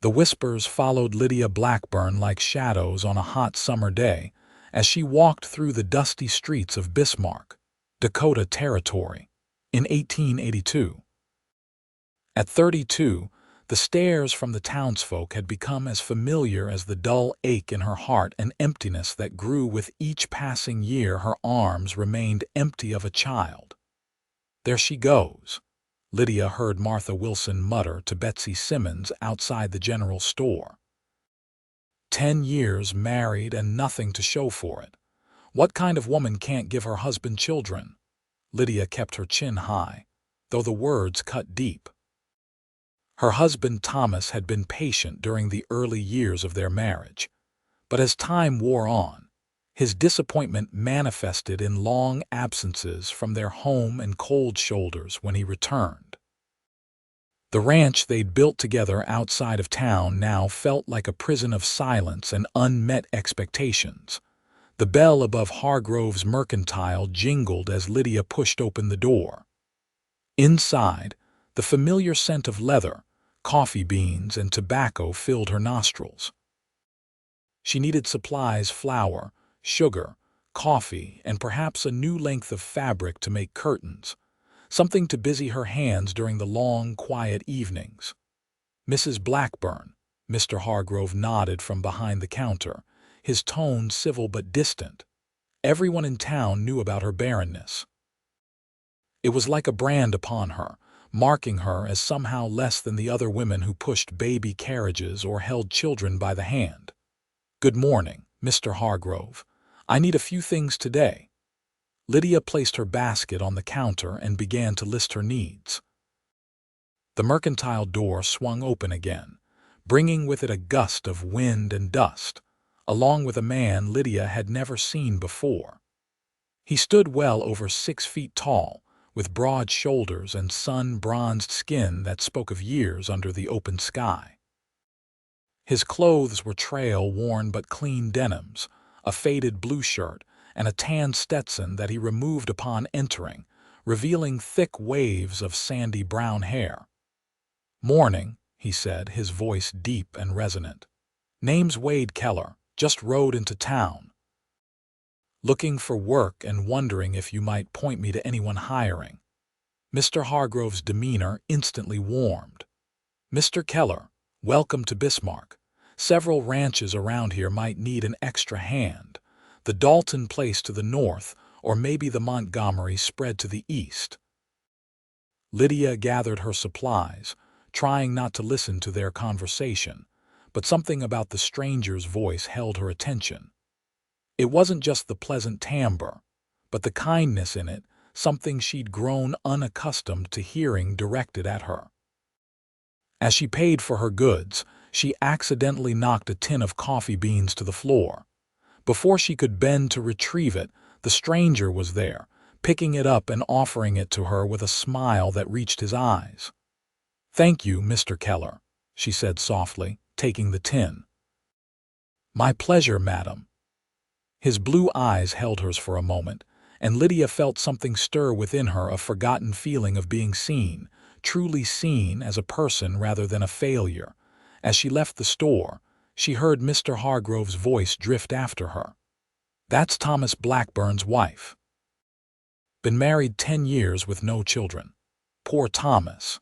The whispers followed Lydia Blackburn like shadows on a hot summer day as she walked through the dusty streets of Bismarck, Dakota Territory, in 1882. At 32, the stares from the townsfolk had become as familiar as the dull ache in her heart and emptiness that grew with each passing year. Her arms remained empty of a child. "There she goes," Lydia heard Martha Wilson mutter to Betsy Simmons outside the general store. 10 years married and nothing to show for it. What kind of woman can't give her husband children? Lydia kept her chin high, though the words cut deep. Her husband Thomas had been patient during the early years of their marriage, but as time wore on, his disappointment manifested in long absences from their home and cold shoulders when he returned. The ranch they'd built together outside of town now felt like a prison of silence and unmet expectations. The bell above Hargrove's Mercantile jingled as Lydia pushed open the door. Inside, the familiar scent of leather, coffee beans, and tobacco filled her nostrils. She needed supplies: flour, sugar, coffee, and perhaps a new length of fabric to make curtains, something to busy her hands during the long, quiet evenings. "Mrs. Blackburn," Mr. Hargrove nodded from behind the counter, his tone civil but distant. Everyone in town knew about her barrenness. It was like a brand upon her, marking her as somehow less than the other women who pushed baby carriages or held children by the hand. "Good morning, Mr. Hargrove. I need a few things today." Lydia placed her basket on the counter and began to list her needs. The mercantile door swung open again, bringing with it a gust of wind and dust, along with a man Lydia had never seen before. He stood well over 6 feet tall, with broad shoulders and sun-bronzed skin that spoke of years under the open sky. His clothes were trail-worn but clean denims, a faded blue shirt, and a tan Stetson that he removed upon entering, revealing thick waves of sandy brown hair. "Morning," he said, his voice deep and resonant. "Name's Wade Keller. Just rode into town. Looking for work and wondering if you might point me to anyone hiring." Mr. Hargrove's demeanor instantly warmed. "Mr. Keller, welcome to Bismarck. Several ranches around here might need an extra hand. The Dalton place to the north, or maybe the Montgomery spread to the east." Lydia gathered her supplies, trying not to listen to their conversation, but something about the stranger's voice held her attention. It wasn't just the pleasant timbre, but the kindness in it, something she'd grown unaccustomed to hearing directed at her. As she paid for her goods, she accidentally knocked a tin of coffee beans to the floor. Before she could bend to retrieve it, the stranger was there, picking it up and offering it to her with a smile that reached his eyes. "Thank you, Mr. Keller," she said softly, taking the tin. "My pleasure, madam." His blue eyes held hers for a moment, and Lydia felt something stir within her, a forgotten feeling of being seen, truly seen as a person rather than a failure. As she left the store, she heard Mr. Hargrove's voice drift after her. "That's Thomas Blackburn's wife. Been married 10 years with no children. Poor Thomas."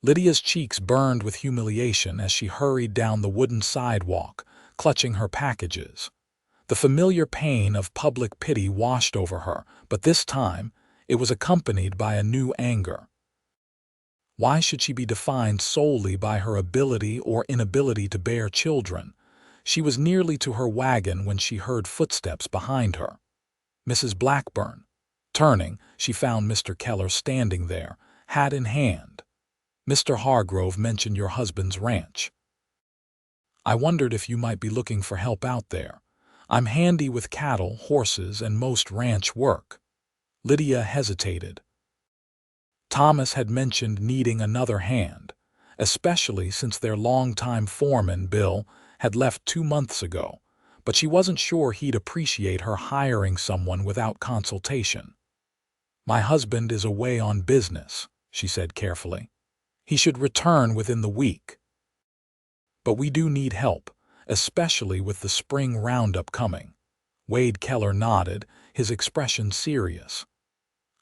Lydia's cheeks burned with humiliation as she hurried down the wooden sidewalk, clutching her packages. The familiar pain of public pity washed over her, but this time it was accompanied by a new anger. Why should she be defined solely by her ability or inability to bear children? She was nearly to her wagon when she heard footsteps behind her. "Mrs. Blackburn." Turning, she found Mr. Keller standing there, hat in hand. "Mr. Hargrove mentioned your husband's ranch. I wondered if you might be looking for help out there. I'm handy with cattle, horses, and most ranch work." Lydia hesitated. Thomas had mentioned needing another hand, especially since their longtime foreman, Bill, had left 2 months ago, but she wasn't sure he'd appreciate her hiring someone without consultation. "My husband is away on business," she said carefully. "He should return within the week." But we do need help, especially with the spring roundup coming. Wade Keller nodded, his expression serious.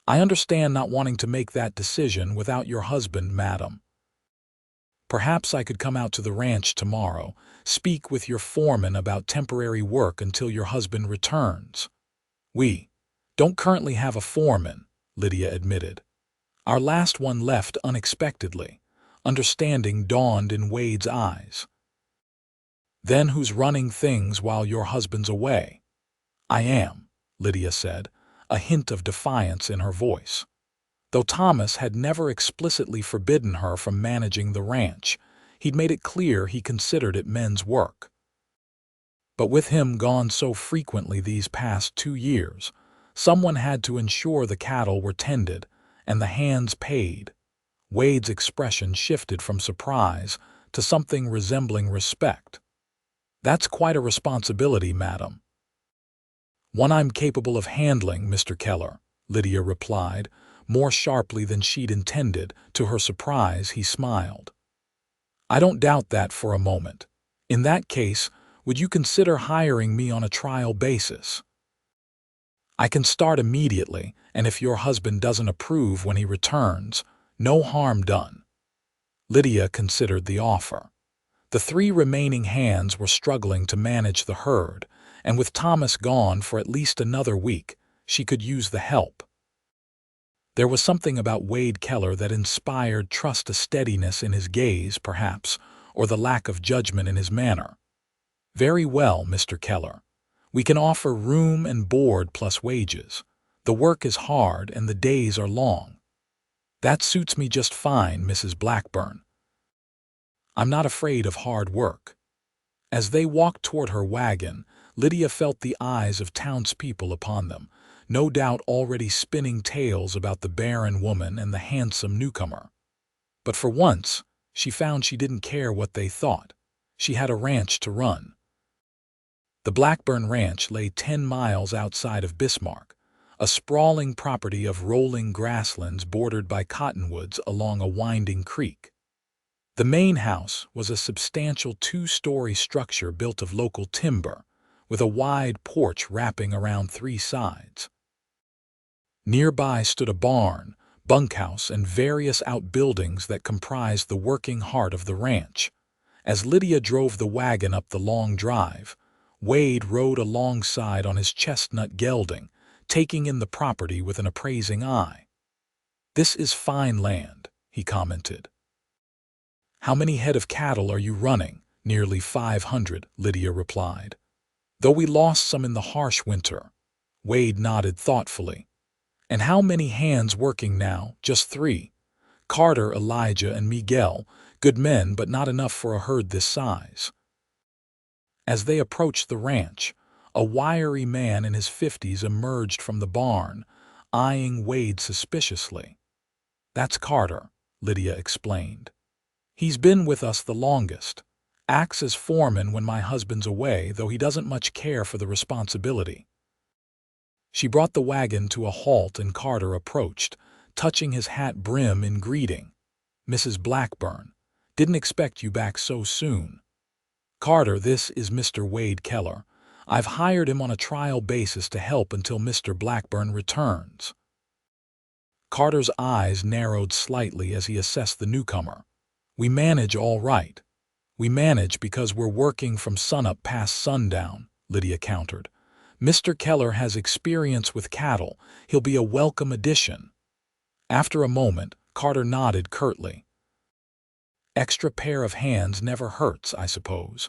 I understand not wanting to make that decision without your husband, madam. Perhaps I could come out to the ranch tomorrow, speak with your foreman about temporary work until your husband returns. We don't currently have a foreman, Lydia admitted. Our last one left unexpectedly. Understanding dawned in Wade's eyes. Then who's running things while your husband's away? I am, Lydia said, a hint of defiance in her voice. Though Thomas had never explicitly forbidden her from managing the ranch, he'd made it clear he considered it men's work. But with him gone so frequently these past 2 years, someone had to ensure the cattle were tended and the hands paid. Wade's expression shifted from surprise to something resembling respect. That's quite a responsibility, madam. One I'm capable of handling, Mr. Keller, Lydia replied, more sharply than she'd intended. To her surprise, he smiled. I don't doubt that for a moment. In that case, would you consider hiring me on a trial basis? I can start immediately, and if your husband doesn't approve when he returns, no harm done. Lydia considered the offer. The 3 remaining hands were struggling to manage the herd, and with Thomas gone for at least another week, she could use the help. There was something about Wade Keller that inspired trust, a steadiness in his gaze, perhaps, or the lack of judgment in his manner. Very well, Mr. Keller. We can offer room and board plus wages. The work is hard and the days are long. That suits me just fine, Mrs. Blackburn. I'm not afraid of hard work. As they walked toward her wagon, Lydia felt the eyes of townspeople upon them, no doubt already spinning tales about the Barren woman and the handsome newcomer. But for once, she found she didn't care what they thought. She had a ranch to run. The Blackburn Ranch lay 10 miles outside of Bismarck, a sprawling property of rolling grasslands bordered by cottonwoods along a winding creek. The main house was a substantial 2-story structure built of local timber, with a wide porch wrapping around 3 sides. Nearby stood a barn, bunkhouse, and various outbuildings that comprised the working heart of the ranch. As Lydia drove the wagon up the long drive, Wade rode alongside on his chestnut gelding, taking in the property with an appraising eye. "This is fine land," he commented. "How many head of cattle are you running?" "Nearly 500, Lydia replied. "Though we lost some in the harsh winter." Wade nodded thoughtfully. "And how many hands working now?" "Just 3. Carter, Elijah, and Miguel. Good men, but not enough for a herd this size." As they approached the ranch, a wiry man in his 50s emerged from the barn, eyeing Wade suspiciously. "That's Carter," Lydia explained. "He's been with us the longest. Acts as foreman when my husband's away, though he doesn't much care for the responsibility." She brought the wagon to a halt and Carter approached, touching his hat brim in greeting. "Mrs. Blackburn, didn't expect you back so soon." "Carter, this is Mr. Wade Keller. I've hired him on a trial basis to help until Mr. Blackburn returns." Carter's eyes narrowed slightly as he assessed the newcomer. "We manage all right." "We manage because we're working from sunup past sundown," Lydia countered. "Mr. Keller has experience with cattle. He'll be a welcome addition." After a moment, Carter nodded curtly. "Extra pair of hands never hurts, I suppose.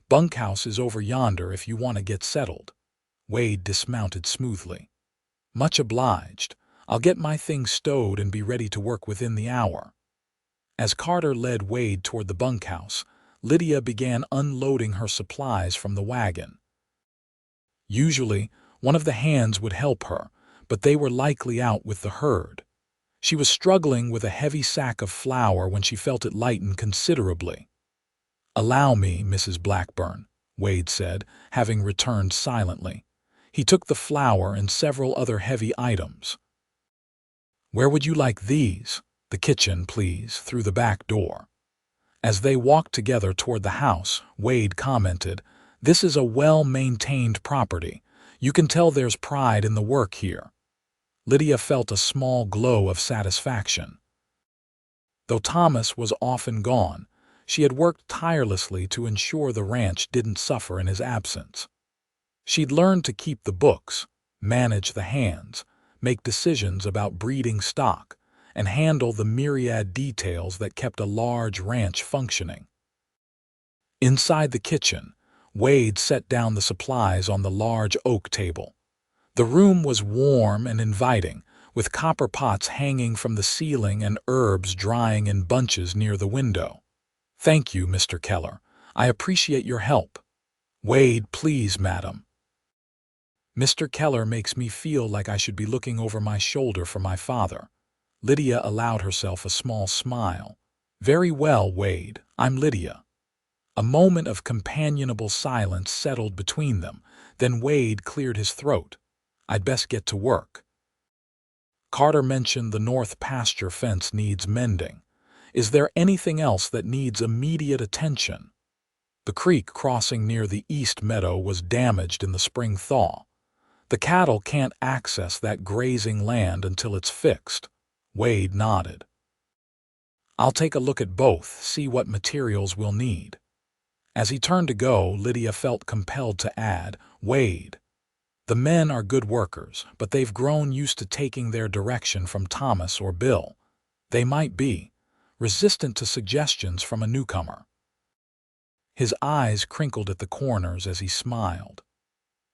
Bunkhouse is over yonder if you want to get settled." Wade dismounted smoothly. "Much obliged. I'll get my things stowed and be ready to work within the hour." As Carter led Wade toward the bunkhouse, Lydia began unloading her supplies from the wagon. Usually, one of the hands would help her, but they were likely out with the herd. She was struggling with a heavy sack of flour when she felt it lighten considerably. "Allow me, Mrs. Blackburn," Wade said, having returned silently. He took the flour and several other heavy items. "Where would you like these?" "The kitchen, please, through the back door." As they walked together toward the house, Wade commented, "This is a well-maintained property. You can tell there's pride in the work here." Lydia felt a small glow of satisfaction. Though Thomas was often gone, she had worked tirelessly to ensure the ranch didn't suffer in his absence. She'd learned to keep the books, manage the hands, make decisions about breeding stock, and handle the myriad details that kept a large ranch functioning. Inside the kitchen, Wade set down the supplies on the large oak table. The room was warm and inviting, with copper pots hanging from the ceiling and herbs drying in bunches near the window. "Thank you, Mr. Keller. I appreciate your help." "Wade, please, madam." "Mr. Keller makes me feel like I should be looking over my shoulder for my father." Lydia allowed herself a small smile. "Very well, Wade, I'm Lydia." A moment of companionable silence settled between them, then Wade cleared his throat. "I'd best get to work." Carter mentioned the north pasture fence needs mending. Is there anything else that needs immediate attention? The creek crossing near the east meadow was damaged in the spring thaw. The cattle can't access that grazing land until it's fixed. Wade nodded. "I'll take a look at both, see what materials we'll need." As he turned to go, Lydia felt compelled to add, "Wade, the men are good workers, but they've grown used to taking their direction from Thomas or Bill. They might be resistant to suggestions from a newcomer." His eyes crinkled at the corners as he smiled.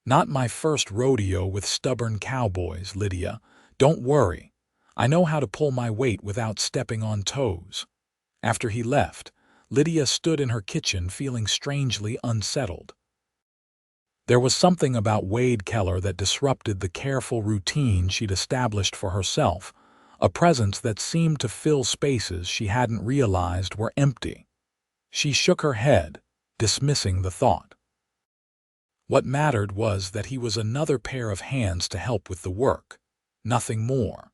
"Not my first rodeo with stubborn cowboys, Lydia. Don't worry. I know how to pull my weight without stepping on toes." After he left, Lydia stood in her kitchen feeling strangely unsettled. There was something about Wade Keller that disrupted the careful routine she'd established for herself, a presence that seemed to fill spaces she hadn't realized were empty. She shook her head, dismissing the thought. What mattered was that he was another pair of hands to help with the work, nothing more.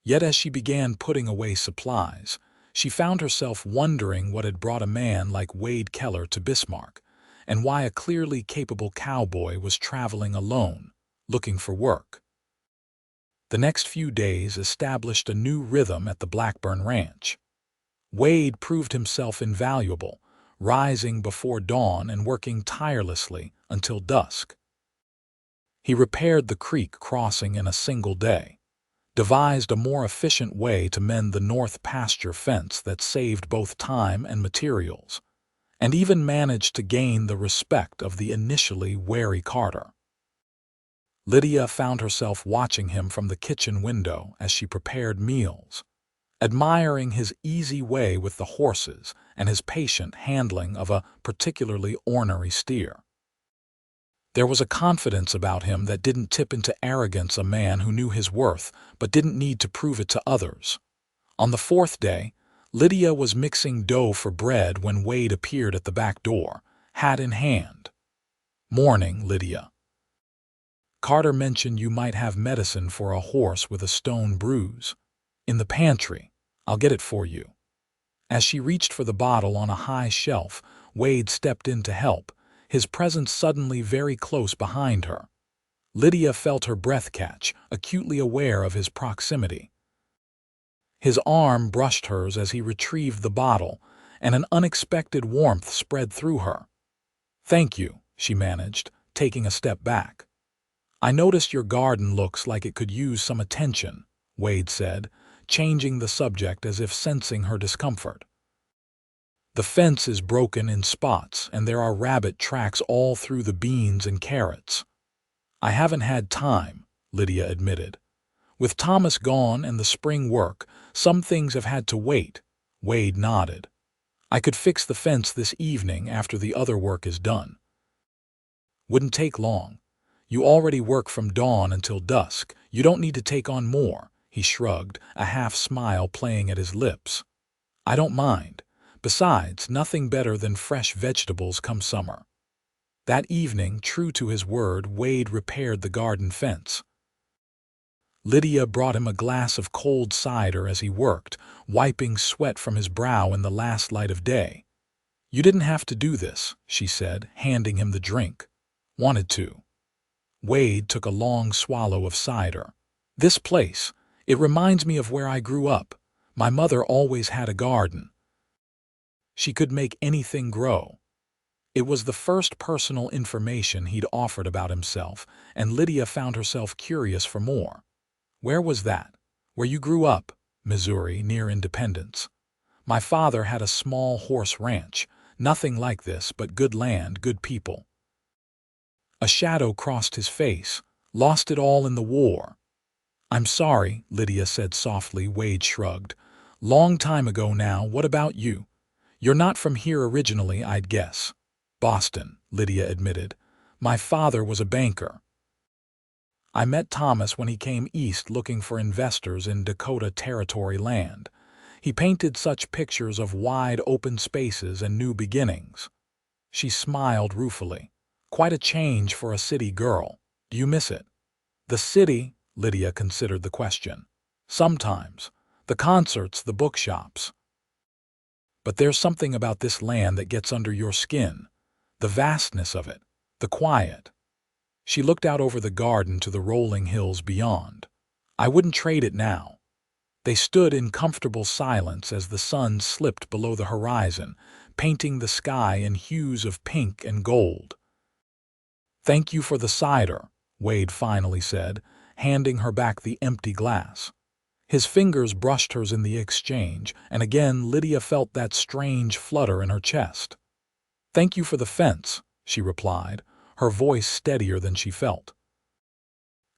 Yet as she began putting away supplies, she found herself wondering what had brought a man like Wade Keller to Bismarck, and why a clearly capable cowboy was traveling alone, looking for work. The next few days established a new rhythm at the Blackburn Ranch. Wade proved himself invaluable, rising before dawn and working tirelessly until dusk. He repaired the creek crossing in a single day, devised a more efficient way to mend the north pasture fence that saved both time and materials, and even managed to gain the respect of the initially wary Carter. Lydia found herself watching him from the kitchen window as she prepared meals, admiring his easy way with the horses and his patient handling of a particularly ornery steer. There was a confidence about him that didn't tip into arrogance, a man who knew his worth but didn't need to prove it to others. On the fourth day, Lydia was mixing dough for bread when Wade appeared at the back door, hat in hand. "Morning, Lydia. Carter mentioned you might have medicine for a horse with a stone bruise. In the pantry. I'll get it for you." As she reached for the bottle on a high shelf, Wade stepped in to help, his presence suddenly very close behind her. Lydia felt her breath catch, acutely aware of his proximity. His arm brushed hers as he retrieved the bottle, and an unexpected warmth spread through her. "Thank you," she managed, taking a step back. "I noticed your garden looks like it could use some attention," Wade said, changing the subject as if sensing her discomfort. "The fence is broken in spots, and there are rabbit tracks all through the beans and carrots." "I haven't had time," Lydia admitted. "With Thomas gone and the spring work, some things have had to wait." Wade nodded. "I could fix the fence this evening after the other work is done." "Wouldn't take long. You already work from dawn until dusk. You don't need to take on more," he shrugged, a half-smile playing at his lips. "I don't mind. Besides, nothing better than fresh vegetables come summer." That evening, true to his word, Wade repaired the garden fence. Lydia brought him a glass of cold cider as he worked, wiping sweat from his brow in the last light of day. "You didn't have to do this," she said, handing him the drink. "Wanted to." Wade took a long swallow of cider. "This place, it reminds me of where I grew up. My mother always had a garden. She could make anything grow." It was the first personal information he'd offered about himself, and Lydia found herself curious for more. "Where was that?" "Where you grew up, Missouri, near Independence. My father had a small horse ranch. Nothing like this, but good land, good people." A shadow crossed his face. "Lost it all in the war." "I'm sorry," Lydia said softly. Wade shrugged. "Long time ago now. What about you? You're not from here originally, I'd guess." "Boston," Lydia admitted. "My father was a banker. I met Thomas when he came east looking for investors in Dakota Territory land. He painted such pictures of wide open spaces and new beginnings." She smiled ruefully. "Quite a change for a city girl. Do you miss it?" "The city?" Lydia considered the question. "Sometimes. The concerts, the bookshops. But there's something about this land that gets under your skin. The vastness of it. The quiet." She looked out over the garden to the rolling hills beyond. "I wouldn't trade it now." They stood in comfortable silence as the sun slipped below the horizon, painting the sky in hues of pink and gold. "Thank you for the cider," Wade finally said, handing her back the empty glass. His fingers brushed hers in the exchange, and again Lydia felt that strange flutter in her chest. "Thank you for the fence," she replied, her voice steadier than she felt.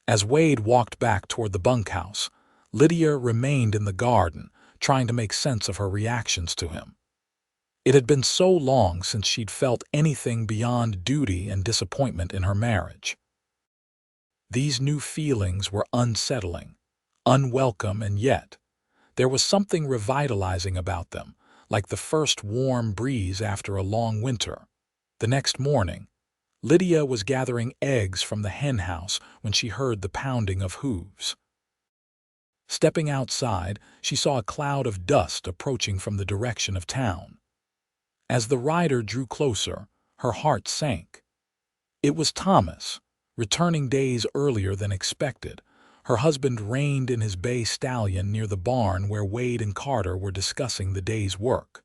As Wade walked back toward the bunkhouse, Lydia remained in the garden, trying to make sense of her reactions to him. It had been so long since she'd felt anything beyond duty and disappointment in her marriage. These new feelings were unsettling, unwelcome, and yet there was something revitalizing about them, like the first warm breeze after a long winter. The next morning, Lydia was gathering eggs from the henhouse when she heard the pounding of hooves. Stepping outside, she saw a cloud of dust approaching from the direction of town. As the rider drew closer, her heart sank. It was Thomas, returning days earlier than expected. Her husband reined in his bay stallion near the barn where Wade and Carter were discussing the day's work.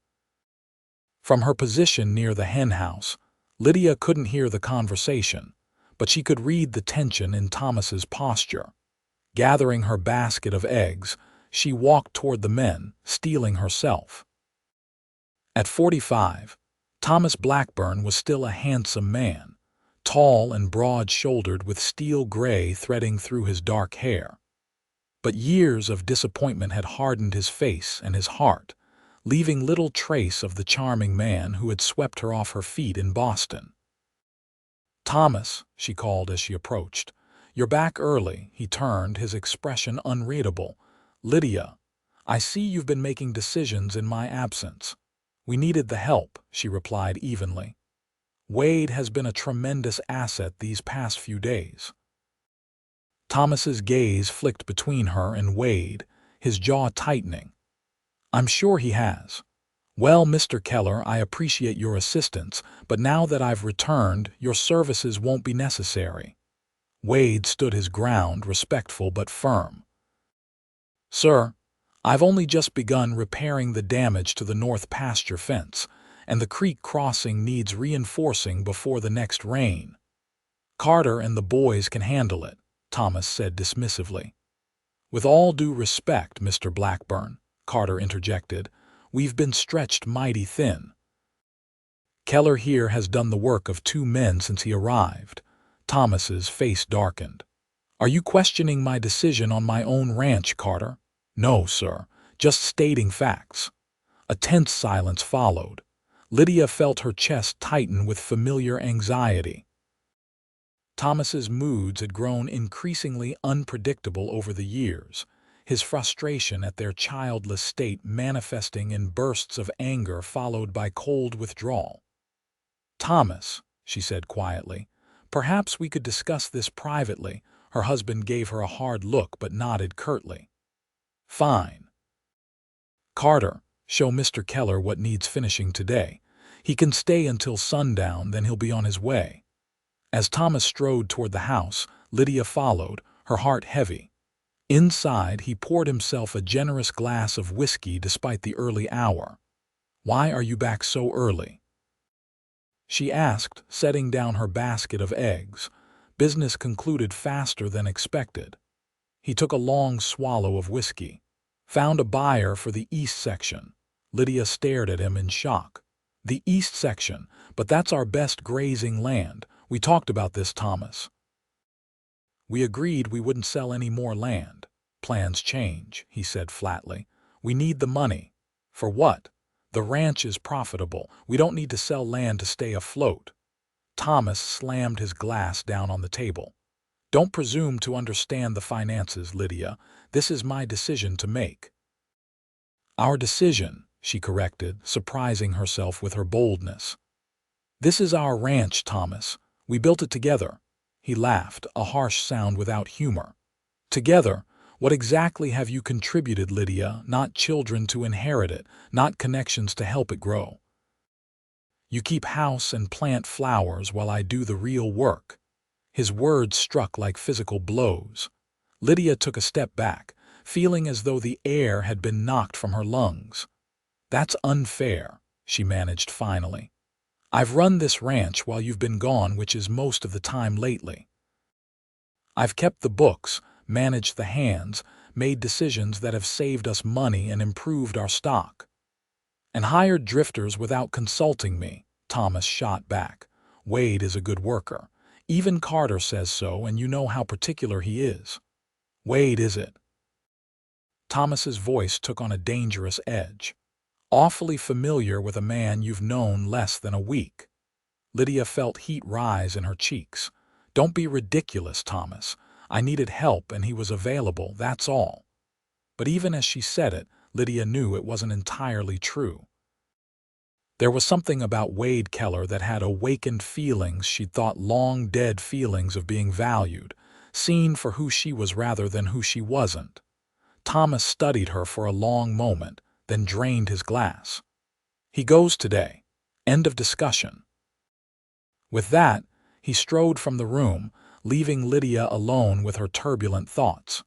From her position near the henhouse, Lydia couldn't hear the conversation, but she could read the tension in Thomas's posture. Gathering her basket of eggs, she walked toward the men, steeling herself. At 45, Thomas Blackburn was still a handsome man, tall and broad-shouldered with steel gray threading through his dark hair. But years of disappointment had hardened his face and his heart, leaving little trace of the charming man who had swept her off her feet in Boston. "Thomas," she called as she approached. "You're back early." He turned, his expression unreadable. "Lydia, I see you've been making decisions in my absence." "We needed the help," she replied evenly. "Wade has been a tremendous asset these past few days." Thomas's gaze flicked between her and Wade, his jaw tightening. "I'm sure he has. Well, Mr. Keller, I appreciate your assistance, but now that I've returned, your services won't be necessary." Wade stood his ground, respectful but firm. "Sir, I've only just begun repairing the damage to the north pasture fence, and the creek crossing needs reinforcing before the next rain." "Carter and the boys can handle it," Thomas said dismissively. "With all due respect, Mr. Blackburn," Carter interjected, "we've been stretched mighty thin. Keller here has done the work of 2 men since he arrived." Thomas's face darkened. "Are you questioning my decision on my own ranch, Carter?" "No, sir, just stating facts." A tense silence followed. Lydia felt her chest tighten with familiar anxiety. Thomas's moods had grown increasingly unpredictable over the years, his frustration at their childless state manifesting in bursts of anger followed by cold withdrawal. "Thomas," she said quietly, "perhaps we could discuss this privately. Her husband gave her a hard look but nodded curtly. Fine. Carter, show Mr. Keller what needs finishing today. He can stay until sundown, then he'll be on his way. As Thomas strode toward the house, Lydia followed, her heart heavy. Inside, he poured himself a generous glass of whiskey despite the early hour. "Why are you back so early?" she asked, setting down her basket of eggs. Business concluded faster than expected. He took a long swallow of whiskey. "Found a buyer for the east section." Lydia stared at him in shock. "The east section? But that's our best grazing land. We talked about this, Thomas. We agreed we wouldn't sell any more land." "Plans change," he said flatly. "We need the money." "For what?" "The ranch is profitable. We don't need to sell land to stay afloat." Thomas slammed his glass down on the table. "Don't presume to understand the finances, Lydia. This is my decision to make." "Our decision," she corrected, surprising herself with her boldness. "This is our ranch, Thomas. We built it together." He laughed, a harsh sound without humor. "Together? What exactly have you contributed, Lydia? Not children to inherit it, not connections to help it grow. You keep house and plant flowers while I do the real work." His words struck like physical blows. Lydia took a step back, feeling as though the air had been knocked from her lungs. "That's unfair," she managed finally. "I've run this ranch while you've been gone, which is most of the time lately. I've kept the books, managed the hands, made decisions that have saved us money and improved our stock. And hired drifters without consulting me," Thomas shot back. "Wade is a good worker. Even Carter says so, and you know how particular he is." "Wade, is it?" Thomas's voice took on a dangerous edge. "Awfully familiar with a man you've known less than a week." Lydia felt heat rise in her cheeks. "Don't be ridiculous, Thomas. I needed help and he was available, that's all." But even as she said it, Lydia knew it wasn't entirely true. There was something about Wade Keller that had awakened feelings she'd thought long-dead, feelings of being valued, seen for who she was rather than who she wasn't. Thomas studied her for a long moment, then drained his glass. "He goes today. End of discussion." With that, he strode from the room, leaving Lydia alone with her turbulent thoughts.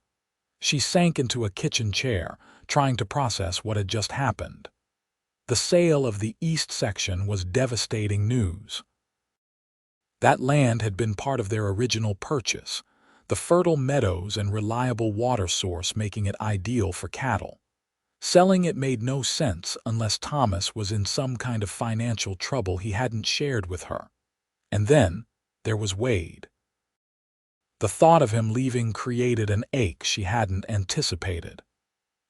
She sank into a kitchen chair, trying to process what had just happened. The sale of the east section was devastating news. That land had been part of their original purchase, the fertile meadows and reliable water source making it ideal for cattle. Selling it made no sense unless Thomas was in some kind of financial trouble he hadn't shared with her. And then there was Wade. The thought of him leaving created an ache she hadn't anticipated.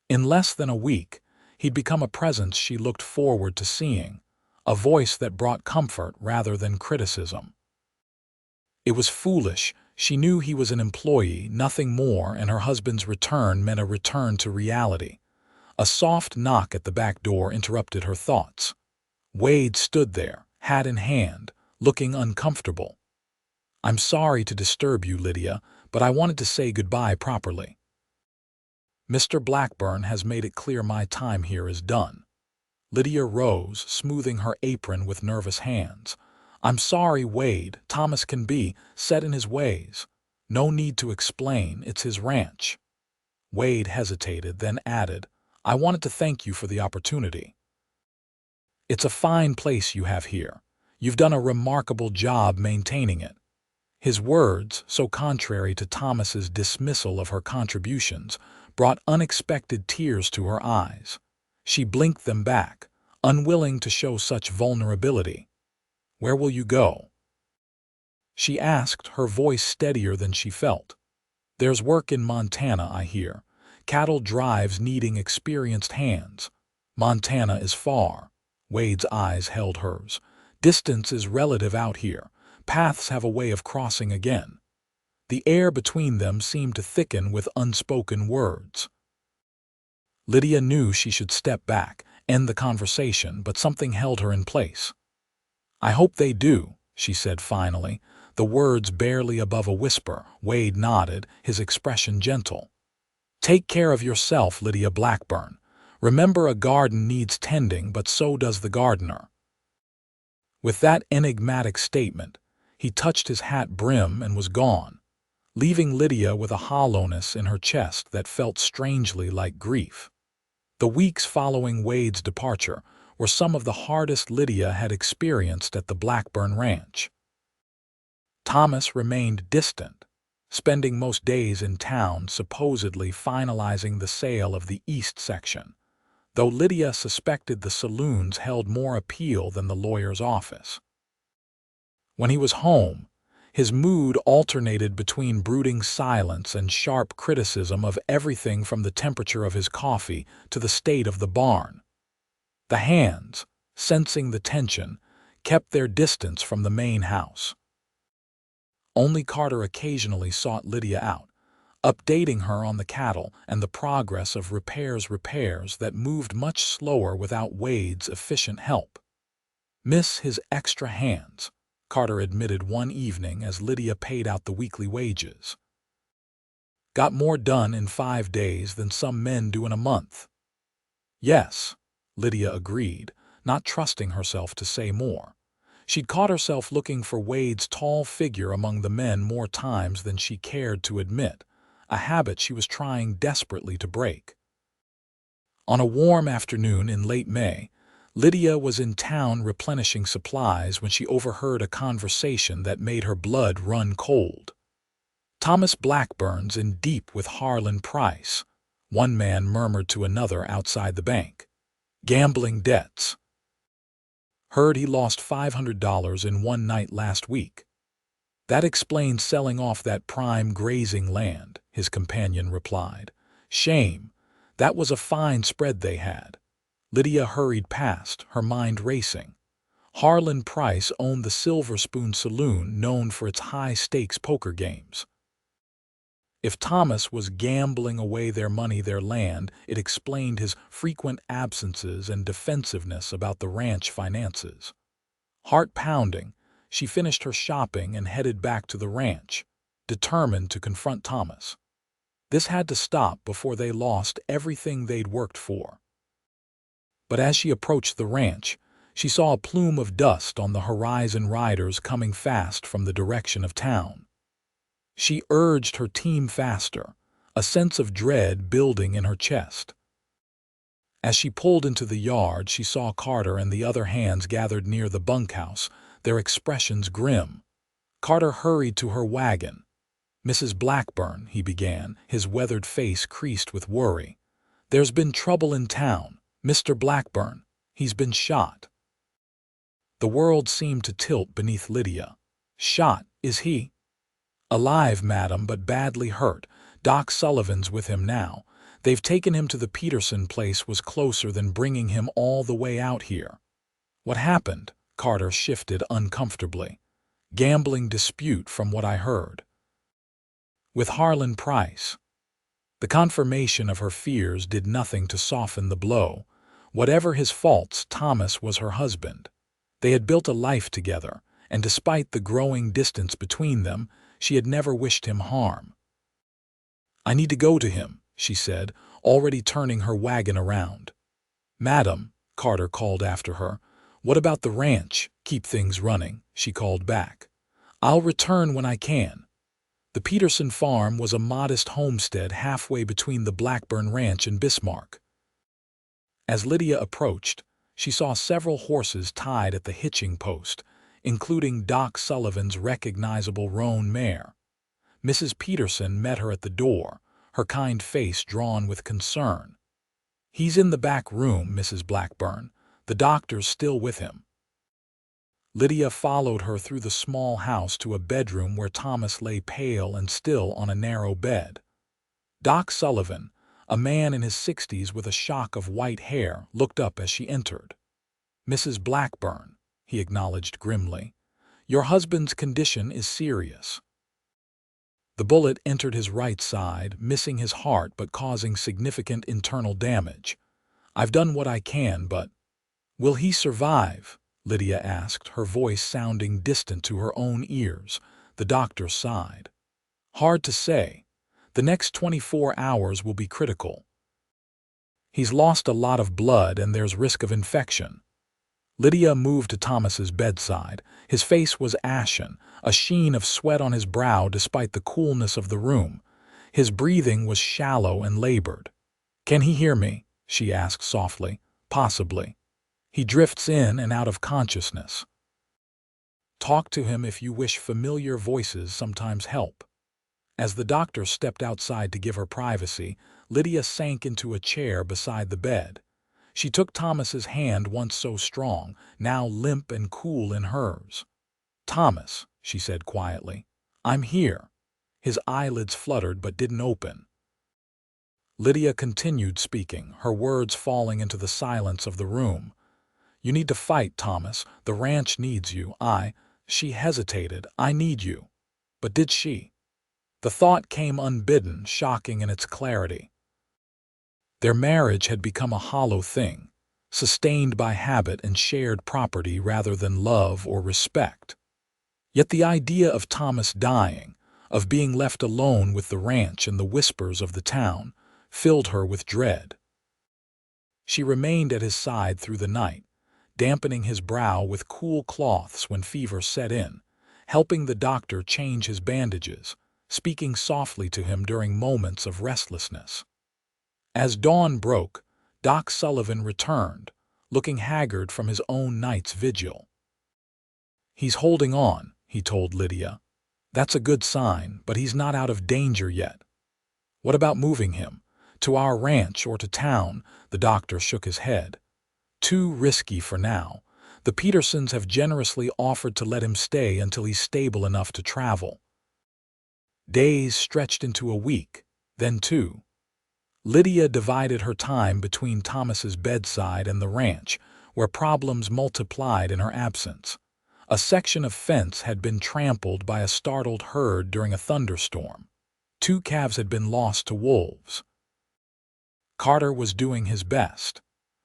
In less than a week, he'd become a presence she looked forward to seeing, a voice that brought comfort rather than criticism. It was foolish. She knew he was an employee, nothing more, and her husband's return meant a return to reality. A soft knock at the back door interrupted her thoughts. Wade stood there, hat in hand, looking uncomfortable. "I'm sorry to disturb you, Lydia, but I wanted to say goodbye properly. Mr. Blackburn has made it clear my time here is done." Lydia rose, smoothing her apron with nervous hands. "I'm sorry, Wade. Thomas can be set in his ways. No need to explain, it's his ranch." Wade hesitated, then added, "I wanted to thank you for the opportunity. It's a fine place you have here. You've done a remarkable job maintaining it." His words, so contrary to Thomas's dismissal of her contributions, brought unexpected tears to her eyes. She blinked them back, unwilling to show such vulnerability. "Where will you go?" she asked, her voice steadier than she felt. "There's work in Montana, I hear. Cattle drives needing experienced hands." "Montana is far." Wade's eyes held hers. "Distance is relative out here. Paths have a way of crossing again." The air between them seemed to thicken with unspoken words. Lydia knew she should step back, end the conversation, but something held her in place. "I hope they do," she said finally. the words barely above a whisper. Wade nodded, his expression gentle. "Take care of yourself, Lydia Blackburn. Remember, a garden needs tending, but so does the gardener." With that enigmatic statement, he touched his hat brim and was gone, leaving Lydia with a hollowness in her chest that felt strangely like grief. The weeks following Wade's departure were some of the hardest Lydia had experienced at the Blackburn Ranch. Thomas remained distant, spending most days in town supposedly finalizing the sale of the east section, though Lydia suspected the saloons held more appeal than the lawyer's office. When he was home, his mood alternated between brooding silence and sharp criticism of everything from the temperature of his coffee to the state of the barn. The hands, sensing the tension, kept their distance from the main house. Only Carter occasionally sought Lydia out, updating her on the cattle and the progress of repairs that moved much slower without Wade's efficient help. "Miss his extra hands," Carter admitted one evening as Lydia paid out the weekly wages. "Got more done in 5 days than some men do in a month." "Yes," Lydia agreed, not trusting herself to say more. She'd caught herself looking for Wade's tall figure among the men more times than she cared to admit, a habit she was trying desperately to break. On a warm afternoon in late May, Lydia was in town replenishing supplies when she overheard a conversation that made her blood run cold. "Thomas Blackburn's in deep with Harlan Price," one man murmured to another outside the bank. "Gambling debts. Heard he lost $500 in one night last week." "That explains selling off that prime grazing land," his companion replied. "Shame. That was a fine spread they had." Lydia hurried past, her mind racing. Harlan Price owned the Silver Spoon Saloon, known for its high-stakes poker games. If Thomas was gambling away their money, their land, it explained his frequent absences and defensiveness about the ranch finances. Heart pounding, she finished her shopping and headed back to the ranch, determined to confront Thomas. This had to stop before they lost everything they'd worked for. But as she approached the ranch, she saw a plume of dust on the horizon, riders coming fast from the direction of town. She urged her team faster, a sense of dread building in her chest. As she pulled into the yard, she saw Carter and the other hands gathered near the bunkhouse, their expressions grim. Carter hurried to her wagon. "Mrs. Blackburn," he began, his weathered face creased with worry. "There's been trouble in town. Mr. Blackburn, he's been shot." The world seemed to tilt beneath Lydia. "Shot, is he?" "Alive, madam, but badly hurt. Doc Sullivan's with him now. They've taken him to the Peterson place. Was closer than bringing him all the way out here." "What happened?" Carter shifted uncomfortably. "Gambling dispute, from what I heard." "With Harlan Price." The confirmation of her fears did nothing to soften the blow. Whatever his faults, Thomas was her husband. They had built a life together, and despite the growing distance between them, she had never wished him harm. "I need to go to him," she said, already turning her wagon around. "Madam," Carter called after her. "What about the ranch? Keep things running," she called back. "I'll return when I can." The Peterson farm was a modest homestead halfway between the Blackburn Ranch and Bismarck. As Lydia approached, she saw several horses tied at the hitching post, including Doc Sullivan's recognizable roan mare. Mrs. Peterson met her at the door, her kind face drawn with concern. "He's in the back room, Mrs. Blackburn. The doctor's still with him." Lydia followed her through the small house to a bedroom where Thomas lay pale and still on a narrow bed. Doc Sullivan, a man in his 60s with a shock of white hair, looked up as she entered. "Mrs. Blackburn," he acknowledged grimly, "your husband's condition is serious." The bullet entered his right side, missing his heart but causing significant internal damage. "I've done what I can, but—" "Will he survive?" Lydia asked, her voice sounding distant to her own ears. The doctor sighed. Hard to say. The next 24 hours will be critical. He's lost a lot of blood and there's risk of infection. Lydia moved to Thomas's bedside. His face was ashen, a sheen of sweat on his brow despite the coolness of the room. His breathing was shallow and labored. "Can he hear me?" she asked softly. "Possibly. He drifts in and out of consciousness. Talk to him if you wish. Familiar voices sometimes help." As the doctor stepped outside to give her privacy, Lydia sank into a chair beside the bed. She took Thomas's hand, once so strong, now limp and cool in hers. "Thomas," she said quietly, "I'm here." His eyelids fluttered but didn't open. Lydia continued speaking, her words falling into the silence of the room. "You need to fight, Thomas. The ranch needs you. She hesitated. "I need you." But did she? The thought came unbidden, shocking in its clarity. Their marriage had become a hollow thing, sustained by habit and shared property rather than love or respect. Yet the idea of Thomas dying, of being left alone with the ranch and the whispers of the town, filled her with dread. She remained at his side through the night, dampening his brow with cool cloths when fever set in, helping the doctor change his bandages, speaking softly to him during moments of restlessness. As dawn broke, Doc Sullivan returned, looking haggard from his own night's vigil. "He's holding on," he told Lydia. "That's a good sign, but he's not out of danger yet." "What about moving him? To our ranch or to town?" The doctor shook his head. "Too risky for now. The Petersons have generously offered to let him stay until he's stable enough to travel." Days stretched into a week, then two. Lydia divided her time between Thomas's bedside and the ranch, where problems multiplied in her absence. A section of fence had been trampled by a startled herd during a thunderstorm. 2 calves had been lost to wolves. Carter was doing his best,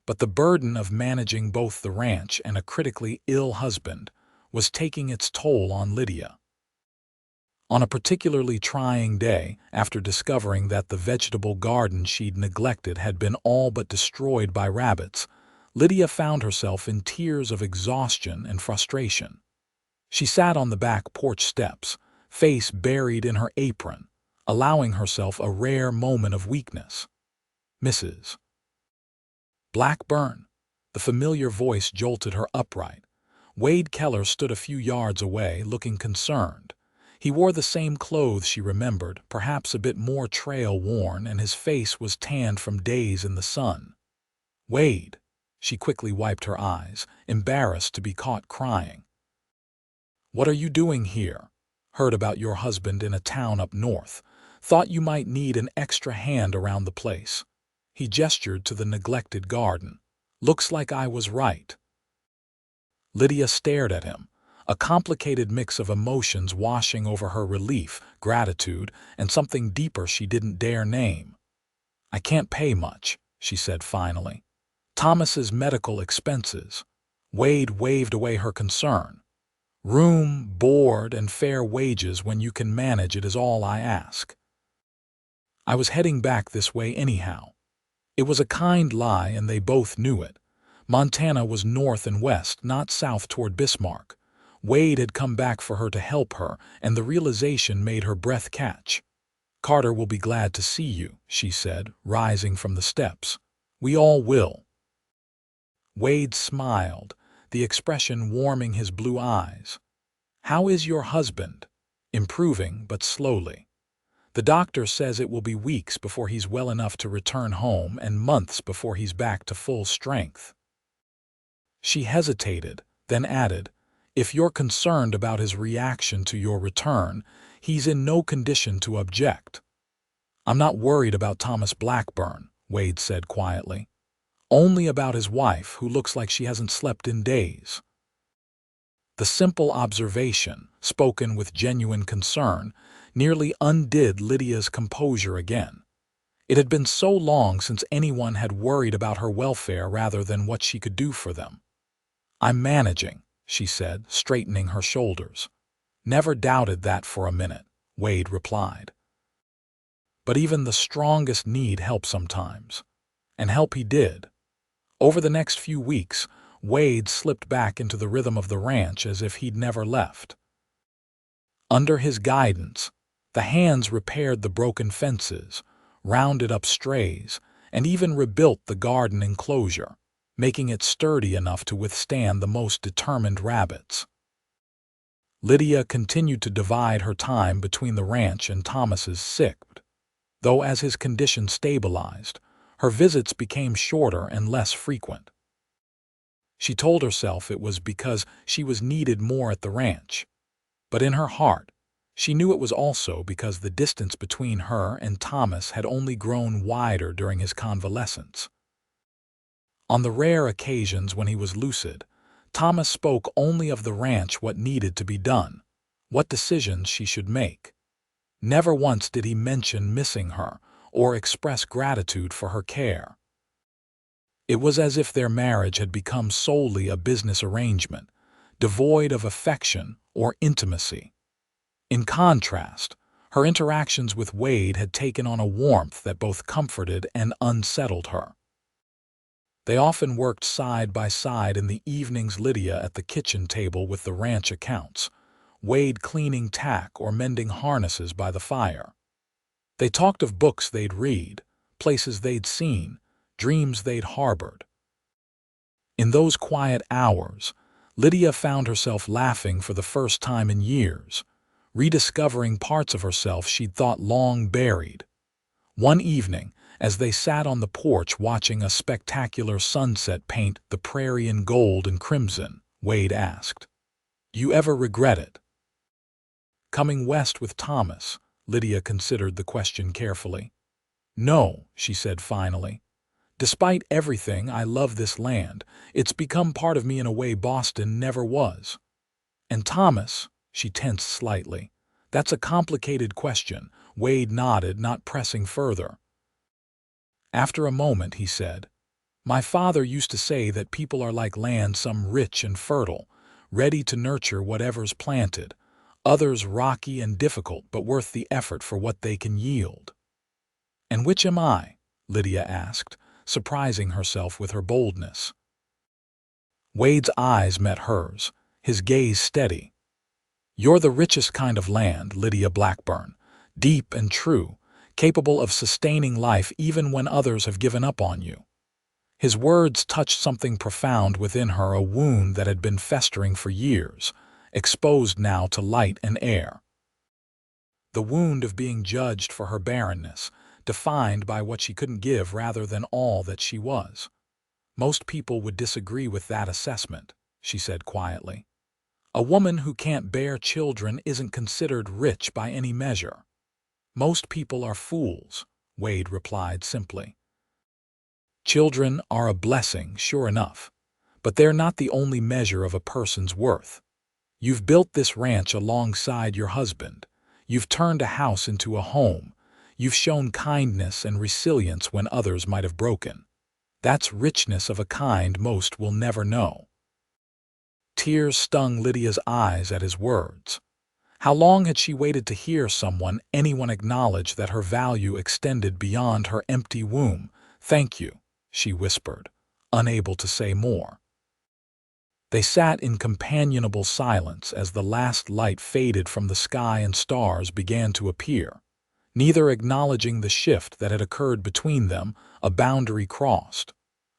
but the burden of managing both the ranch and a critically ill husband was taking its toll on Lydia. On a particularly trying day, after discovering that the vegetable garden she'd neglected had been all but destroyed by rabbits, Lydia found herself in tears of exhaustion and frustration. She sat on the back porch steps, face buried in her apron, allowing herself a rare moment of weakness. "Mrs. Blackburn." The familiar voice jolted her upright. Wade Keller stood a few yards away, looking concerned. He wore the same clothes she remembered, perhaps a bit more trail-worn, and his face was tanned from days in the sun. "Wade." She quickly wiped her eyes, embarrassed to be caught crying. "What are you doing here? Heard about your husband in a town up north. Thought you might need an extra hand around the place." He gestured to the neglected garden. "Looks like I was right." Lydia stared at him, a complicated mix of emotions washing over her: relief, gratitude, and something deeper she didn't dare name. "I can't pay much," she said finally. "Thomas's medical expenses." Wade waved away her concern. "Room, board, and fair wages when you can manage it is all I ask." "I was heading back this way anyhow." It was a kind lie, and they both knew it. Montana was north and west, not south toward Bismarck. Wade had come back for her to help her, and the realization made her breath catch. "Carter will be glad to see you," she said, rising from the steps. "We all will." Wade smiled, the expression warming his blue eyes. "How is your husband?" "Improving, but slowly. The doctor says it will be weeks before he's well enough to return home and months before he's back to full strength." She hesitated, then added, "If you're concerned about his reaction to your return, he's in no condition to object." "I'm not worried about Thomas Blackburn," Wade said quietly. "Only about his wife, who looks like she hasn't slept in days." The simple observation, spoken with genuine concern, nearly undid Lydia's composure again. It had been so long since anyone had worried about her welfare rather than what she could do for them. "I'm managing," she said, straightening her shoulders. Never doubted that for a minute, Wade replied. But even the strongest need help sometimes. And help he did. Over the next few weeks, Wade slipped back into the rhythm of the ranch as if he'd never left. Under his guidance, the hands repaired the broken fences, rounded up strays, and even rebuilt the garden enclosure, making it sturdy enough to withstand the most determined rabbits. Lydia continued to divide her time between the ranch and Thomas's sick, though as his condition stabilized, her visits became shorter and less frequent. She told herself it was because she was needed more at the ranch, but in her heart, she knew it was also because the distance between her and Thomas had only grown wider during his convalescence. On the rare occasions when he was lucid, Thomas spoke only of the ranch, what needed to be done, what decisions she should make. Never once did he mention missing her or express gratitude for her care. It was as if their marriage had become solely a business arrangement, devoid of affection or intimacy. In contrast, her interactions with Wade had taken on a warmth that both comforted and unsettled her. They often worked side by side in the evenings, Lydia at the kitchen table with the ranch accounts, Wade cleaning tack or mending harnesses by the fire. They talked of books they'd read, places they'd seen, dreams they'd harbored. In those quiet hours, Lydia found herself laughing for the first time in years, rediscovering parts of herself she'd thought long buried. One evening, as they sat on the porch watching a spectacular sunset paint the prairie in gold and crimson, Wade asked, "You ever regret it?" Coming west with Thomas, Lydia considered the question carefully. "No," she said finally. "Despite everything, I love this land. It's become part of me in a way Boston never was." "And Thomas?" She tensed slightly. "That's a complicated question." Wade nodded, not pressing further. After a moment, he said, "My father used to say that people are like land, some rich and fertile, ready to nurture whatever's planted, others rocky and difficult but worth the effort for what they can yield." "And which am I?" Lydia asked, surprising herself with her boldness. Wade's eyes met hers, his gaze steady. "You're the richest kind of land, Lydia Blackburn, deep and true, capable of sustaining life even when others have given up on you." His words touched something profound within her, a wound that had been festering for years, exposed now to light and air. The wound of being judged for her barrenness, defined by what she couldn't give rather than all that she was. "Most people would disagree with that assessment," she said quietly. "A woman who can't bear children isn't considered rich by any measure." "Most people are fools," Wade replied simply. "Children are a blessing, sure enough, but they're not the only measure of a person's worth. You've built this ranch alongside your husband. You've turned a house into a home. You've shown kindness and resilience when others might have broken. That's richness of a kind most will never know." Tears stung Lydia's eyes at his words. How long had she waited to hear anyone acknowledge that her value extended beyond her empty womb? "Thank you," she whispered, unable to say more. They sat in companionable silence as the last light faded from the sky and stars began to appear, neither acknowledging the shift that had occurred between them, a boundary crossed,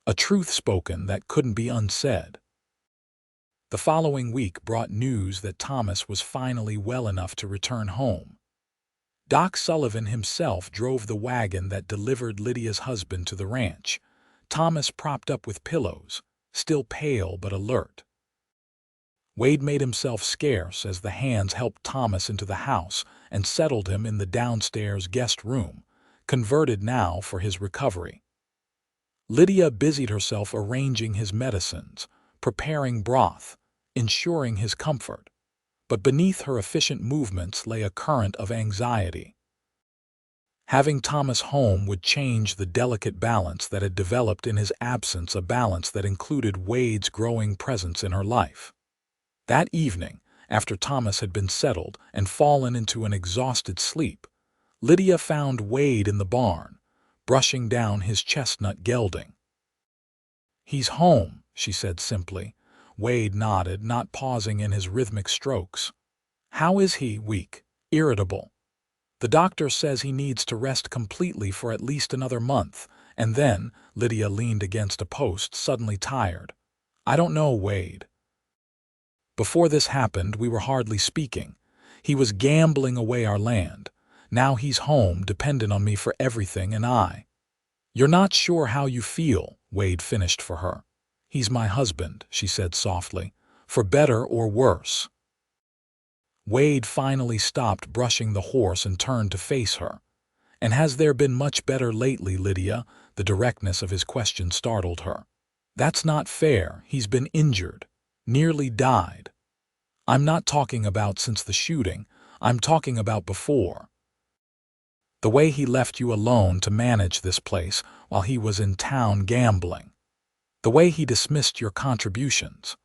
a truth spoken that couldn't be unsaid. The following week brought news that Thomas was finally well enough to return home. Doc Sullivan himself drove the wagon that delivered Lydia's husband to the ranch, Thomas propped up with pillows, still pale but alert. Wade made himself scarce as the hands helped Thomas into the house and settled him in the downstairs guest room, converted now for his recovery. Lydia busied herself arranging his medicines, preparing broth, ensuring his comfort, but beneath her efficient movements lay a current of anxiety. Having Thomas home would change the delicate balance that had developed in his absence, a balance that included Wade's growing presence in her life. That evening, after Thomas had been settled and fallen into an exhausted sleep, Lydia found Wade in the barn, brushing down his chestnut gelding. "He's home," she said simply. Wade nodded, not pausing in his rhythmic strokes. "How is he? Weak? Irritable?" "The doctor says he needs to rest completely for at least another month, and then," Lydia leaned against a post, suddenly tired. "I don't know, Wade. Before this happened, we were hardly speaking. He was gambling away our land. Now he's home, dependent on me for everything, and You're not sure how you feel," Wade finished for her. "He's my husband," she said softly, "for better or worse." Wade finally stopped brushing the horse and turned to face her. "And has there been much better lately, Lydia?" The directness of his question startled her. "That's not fair. He's been injured. Nearly died." "I'm not talking about since the shooting. I'm talking about before. The way he left you alone to manage this place while he was in town gambling. The way he dismissed your contributions.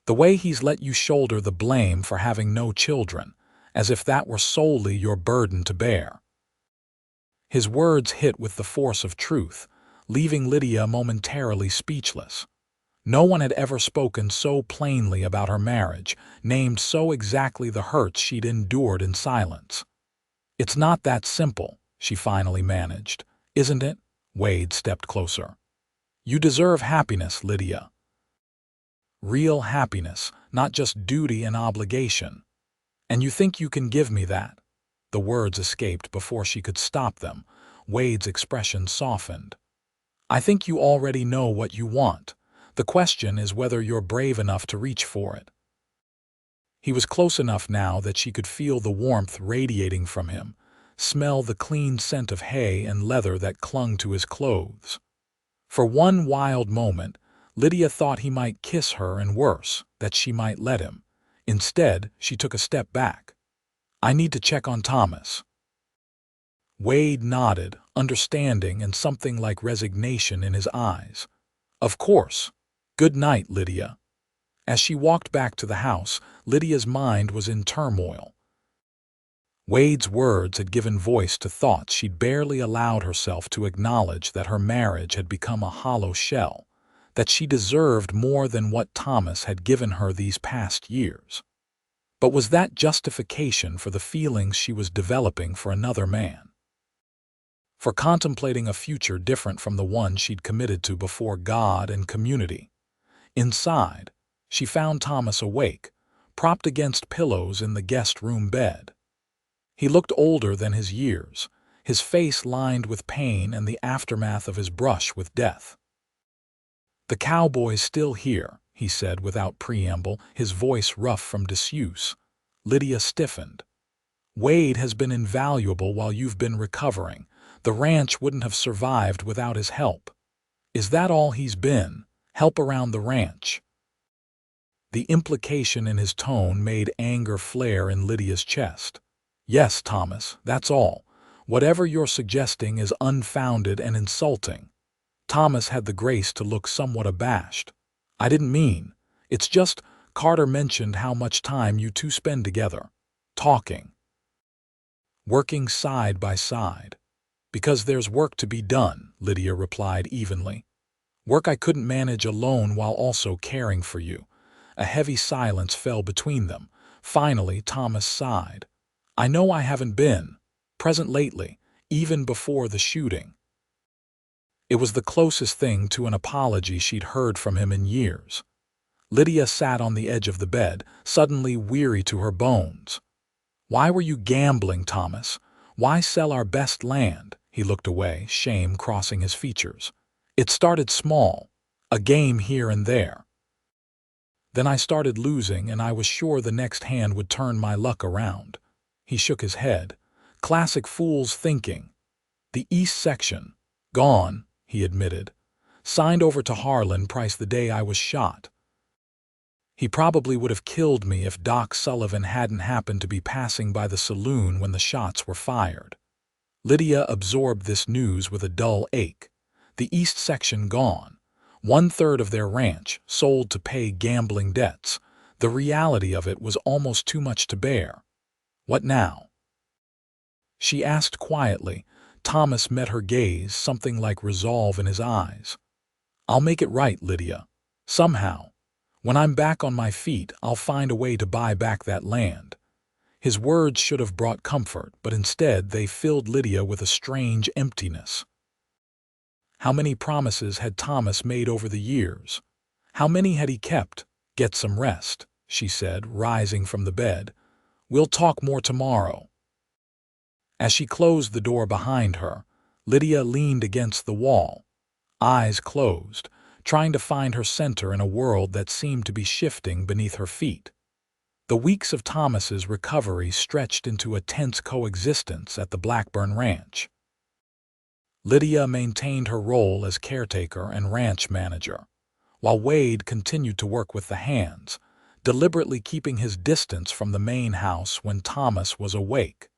The way he's let you shoulder the blame for having no children, as if that were solely your burden to bear." His words hit with the force of truth, leaving Lydia momentarily speechless. No one had ever spoken so plainly about her marriage, named so exactly the hurts she'd endured in silence. "It's not that simple," she finally managed. "Isn't it?" Wade stepped closer. "You deserve happiness, Lydia. Real happiness, not just duty and obligation. And you think you can give me that?" The words escaped before she could stop them. Wade's expression softened. "I think you already know what you want. The question is whether you're brave enough to reach for it." He was close enough now that she could feel the warmth radiating from him, smell the clean scent of hay and leather that clung to his clothes. For one wild moment, Lydia thought he might kiss her, and worse, that she might let him. Instead, she took a step back. "I need to check on Thomas." Wade nodded, understanding and something like resignation in his eyes. "Of course. Good night, Lydia." As she walked back to the house, Lydia's mind was in turmoil. Wade's words had given voice to thoughts she'd barely allowed herself to acknowledge: that her marriage had become a hollow shell, that she deserved more than what Thomas had given her these past years. But was that justification for the feelings she was developing for another man? For contemplating a future different from the one she'd committed to before God and community? Inside, she found Thomas awake, propped against pillows in the guest room bed. He looked older than his years, his face lined with pain and the aftermath of his brush with death. "The cowboy's still here," he said without preamble, his voice rough from disuse. Lydia stiffened. "Wade has been invaluable while you've been recovering. The ranch wouldn't have survived without his help." "Is that all he's been? Help around the ranch?" The implication in his tone made anger flare in Lydia's chest. "Yes, Thomas, that's all. Whatever you're suggesting is unfounded and insulting." Thomas had the grace to look somewhat abashed. "I didn't mean. It's just Carter mentioned how much time you two spend together. Talking. Working side by side." "Because there's work to be done," Lydia replied evenly. "Work I couldn't manage alone while also caring for you." A heavy silence fell between them. Finally, Thomas sighed. "I know I haven't been present lately, even before the shooting." It was the closest thing to an apology she'd heard from him in years. Lydia sat on the edge of the bed, suddenly weary to her bones. "Why were you gambling, Thomas? Why sell our best land?" He looked away, shame crossing his features. "It started small, a game here and there. Then I started losing, and I was sure the next hand would turn my luck around." He shook his head. "Classic fool's thinking. The East Section. Gone," he admitted. "Signed over to Harlan Price the day I was shot. He probably would have killed me if Doc Sullivan hadn't happened to be passing by the saloon when the shots were fired." Lydia absorbed this news with a dull ache. The East Section gone. 1/3 of their ranch sold to pay gambling debts. The reality of it was almost too much to bear. "What now?" she asked quietly. Thomas met her gaze, something like resolve in his eyes. "I'll make it right, Lydia. Somehow. When I'm back on my feet, I'll find a way to buy back that land." His words should have brought comfort, but instead they filled Lydia with a strange emptiness. How many promises had Thomas made over the years? How many had he kept? "Get some rest," she said, rising from the bed. "We'll talk more tomorrow." As she closed the door behind her, Lydia leaned against the wall, eyes closed, trying to find her center in a world that seemed to be shifting beneath her feet. The weeks of Thomas's recovery stretched into a tense coexistence at the Blackburn Ranch. Lydia maintained her role as caretaker and ranch manager, while Wade continued to work with the hands, deliberately keeping his distance from the main house when Thomas was awake.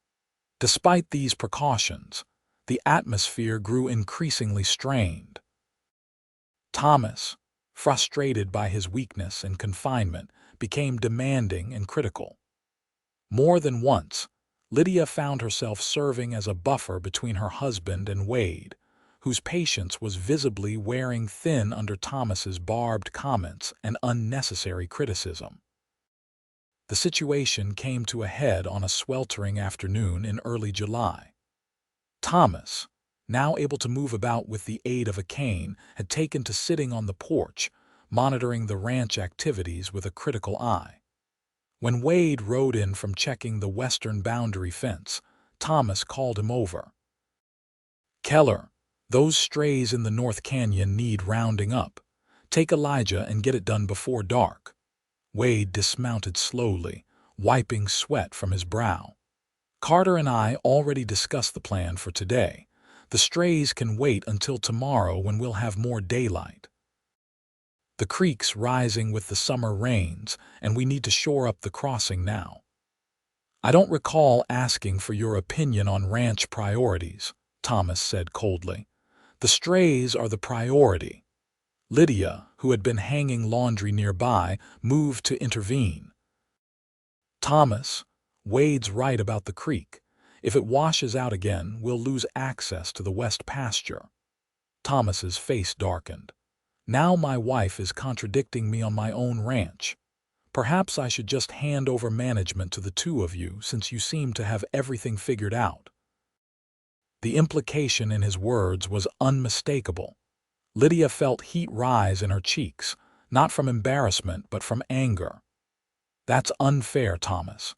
Despite these precautions, the atmosphere grew increasingly strained. Thomas, frustrated by his weakness and confinement, became demanding and critical. More than once, Lydia found herself serving as a buffer between her husband and Wade, whose patience was visibly wearing thin under Thomas's barbed comments and unnecessary criticism. The situation came to a head on a sweltering afternoon in early July. Thomas, now able to move about with the aid of a cane, had taken to sitting on the porch, monitoring the ranch activities with a critical eye. When Wade rode in from checking the western boundary fence, Thomas called him over. "Keller, those strays in the North Canyon need rounding up. Take Elijah and get it done before dark." Wade dismounted slowly, wiping sweat from his brow. "Carter and I already discussed the plan for today. The strays can wait until tomorrow when we'll have more daylight. The creek's rising with the summer rains, and we need to shore up the crossing now." "I don't recall asking for your opinion on ranch priorities," Thomas said coldly. "The strays are the priority." Lydia, who had been hanging laundry nearby, moved to intervene. "Thomas, Wade's right about the creek. If it washes out again, we'll lose access to the west pasture." Thomas's face darkened. "Now my wife is contradicting me on my own ranch. Perhaps I should just hand over management to the two of you, since you seem to have everything figured out." The implication in his words was unmistakable. Lydia felt heat rise in her cheeks, not from embarrassment but from anger. "That's unfair, Thomas.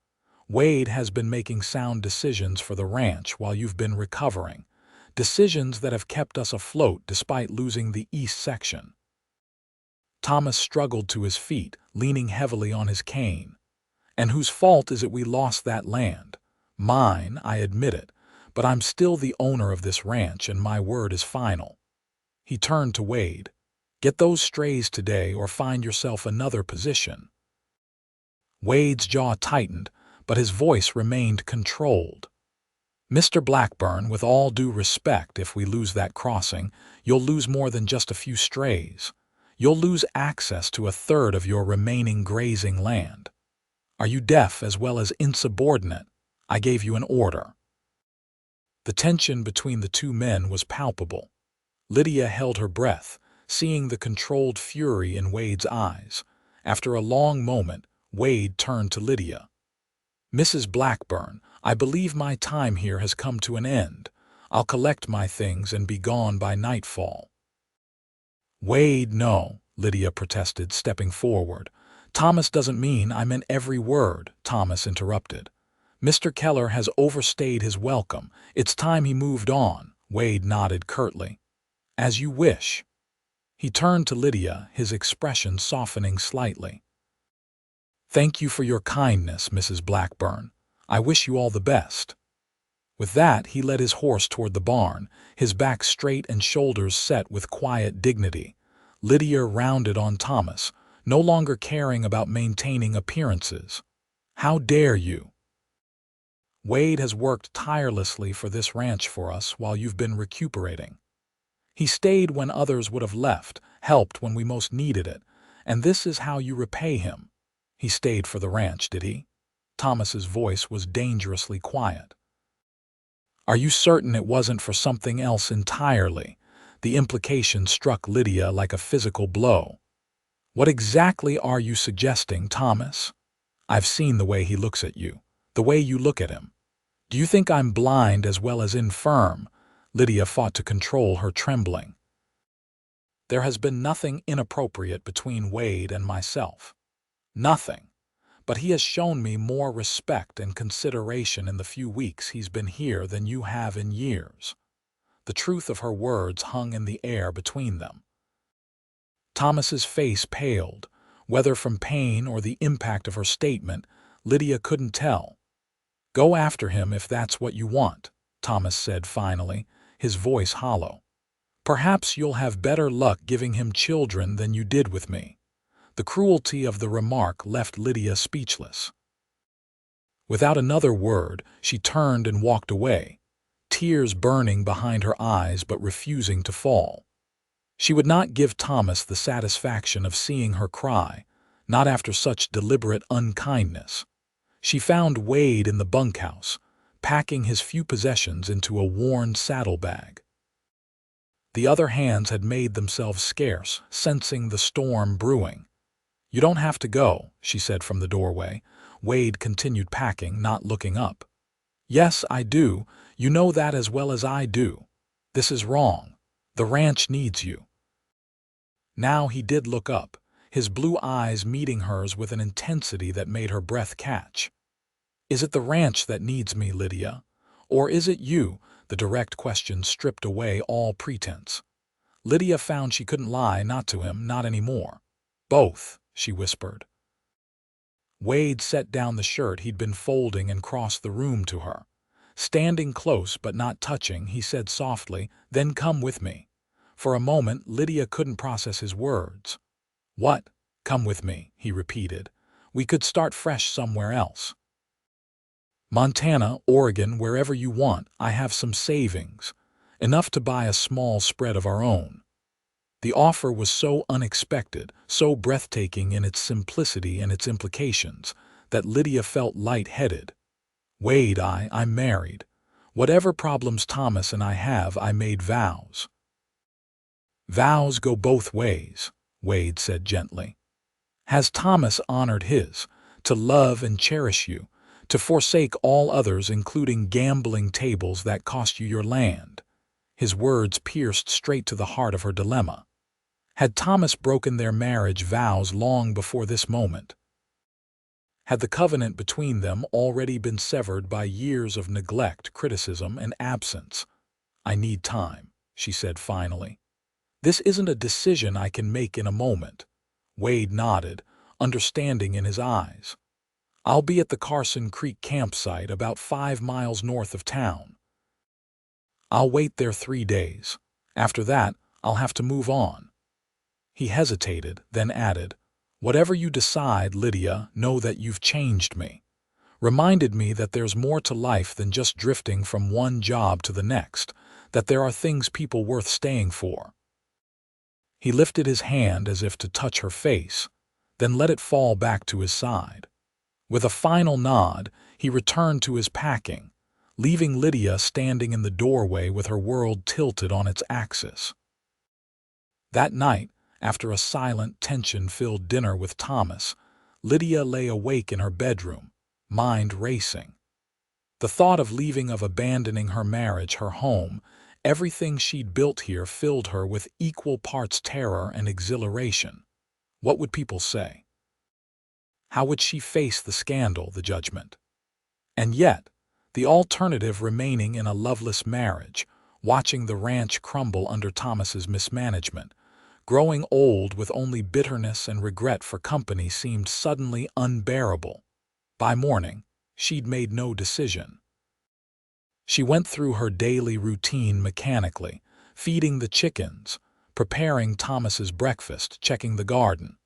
Wade has been making sound decisions for the ranch while you've been recovering, decisions that have kept us afloat despite losing the east section." Thomas struggled to his feet, leaning heavily on his cane. "And whose fault is it we lost that land? Mine, I admit it, but I'm still the owner of this ranch and my word is final." He turned to Wade. "Get those strays today or find yourself another position." Wade's jaw tightened, but his voice remained controlled. "Mr. Blackburn, with all due respect, if we lose that crossing, you'll lose more than just a few strays. You'll lose access to a third of your remaining grazing land. Are you deaf as well as insubordinate? I gave you an order." The tension between the two men was palpable. Lydia held her breath, seeing the controlled fury in Wade's eyes. After a long moment, Wade turned to Lydia. "Mrs. Blackburn, I believe my time here has come to an end. I'll collect my things and be gone by nightfall." "Wade, no," Lydia protested, stepping forward. "Thomas doesn't mean I meant every word," Thomas interrupted. "Mr. Keller has overstayed his welcome. It's time he moved on." Wade nodded curtly. "As you wish." He turned to Lydia, his expression softening slightly. "Thank you for your kindness, Mrs. Blackburn. I wish you all the best." With that, he led his horse toward the barn, his back straight and shoulders set with quiet dignity. Lydia rounded on Thomas, no longer caring about maintaining appearances. "How dare you? Wade has worked tirelessly for this ranch for us while you've been recuperating. He stayed when others would have left, helped when we most needed it, and this is how you repay him." He stayed for the ranch, did he? Thomas's voice was dangerously quiet. Are you certain it wasn't for something else entirely? The implication struck Lydia like a physical blow. What exactly are you suggesting, Thomas? I've seen the way he looks at you, the way you look at him. Do you think I'm blind as well as infirm? Lydia fought to control her trembling. There has been nothing inappropriate between Wade and myself. Nothing. But he has shown me more respect and consideration in the few weeks he's been here than you have in years. The truth of her words hung in the air between them. Thomas's face paled. Whether from pain or the impact of her statement, Lydia couldn't tell. Go after him if that's what you want, Thomas said finally, his voice hollow. Perhaps you'll have better luck giving him children than you did with me. The cruelty of the remark left Lydia speechless. Without another word, she turned and walked away, tears burning behind her eyes but refusing to fall. She would not give Thomas the satisfaction of seeing her cry, not after such deliberate unkindness. She found Wade in the bunkhouse, packing his few possessions into a worn saddlebag. The other hands had made themselves scarce, sensing the storm brewing. You don't have to go, she said from the doorway. Wade continued packing, not looking up. Yes, I do. You know that as well as I do. This is wrong. The ranch needs you. Now he did look up, his blue eyes meeting hers with an intensity that made her breath catch. Is it the ranch that needs me, Lydia? Or is it you? The direct question stripped away all pretense. Lydia found she couldn't lie, not to him, not anymore. Both, she whispered. Wade set down the shirt he'd been folding and crossed the room to her. Standing close but not touching, he said softly, "Then come with me." For a moment, Lydia couldn't process his words. "What? Come with me," he repeated. "We could start fresh somewhere else. Montana, Oregon, wherever you want. I have some savings, enough to buy a small spread of our own." The offer was so unexpected, so breathtaking in its simplicity and its implications, that Lydia felt light-headed. "Wade, I'm married. Whatever problems Thomas and I have, I made vows." "Vows go both ways," Wade said gently. "Has Thomas honored his, to love and cherish you, to forsake all others, including gambling tables that cost you your land?" His words pierced straight to the heart of her dilemma. Had Thomas broken their marriage vows long before this moment? Had the covenant between them already been severed by years of neglect, criticism, and absence? "I need time," she said finally. "This isn't a decision I can make in a moment." Wade nodded, understanding in his eyes. "I'll be at the Carson Creek campsite about 5 miles north of town. I'll wait there 3 days. After that, I'll have to move on." He hesitated, then added, "Whatever you decide, Lydia, know that you've changed me. Reminded me that there's more to life than just drifting from one job to the next, that there are things people worth staying for." He lifted his hand as if to touch her face, then let it fall back to his side. With a final nod, he returned to his packing, leaving Lydia standing in the doorway with her world tilted on its axis. That night, after a silent, tension-filled dinner with Thomas, Lydia lay awake in her bedroom, mind racing. The thought of leaving, of abandoning her marriage, her home, everything she'd built here filled her with equal parts terror and exhilaration. What would people say? How would she face the scandal, the judgment? And yet, the alternative remaining in a loveless marriage, watching the ranch crumble under Thomas's mismanagement, growing old with only bitterness and regret for company, seemed suddenly unbearable. By morning, she'd made no decision. She went through her daily routine mechanically, feeding the chickens, preparing Thomas's breakfast, checking the garden.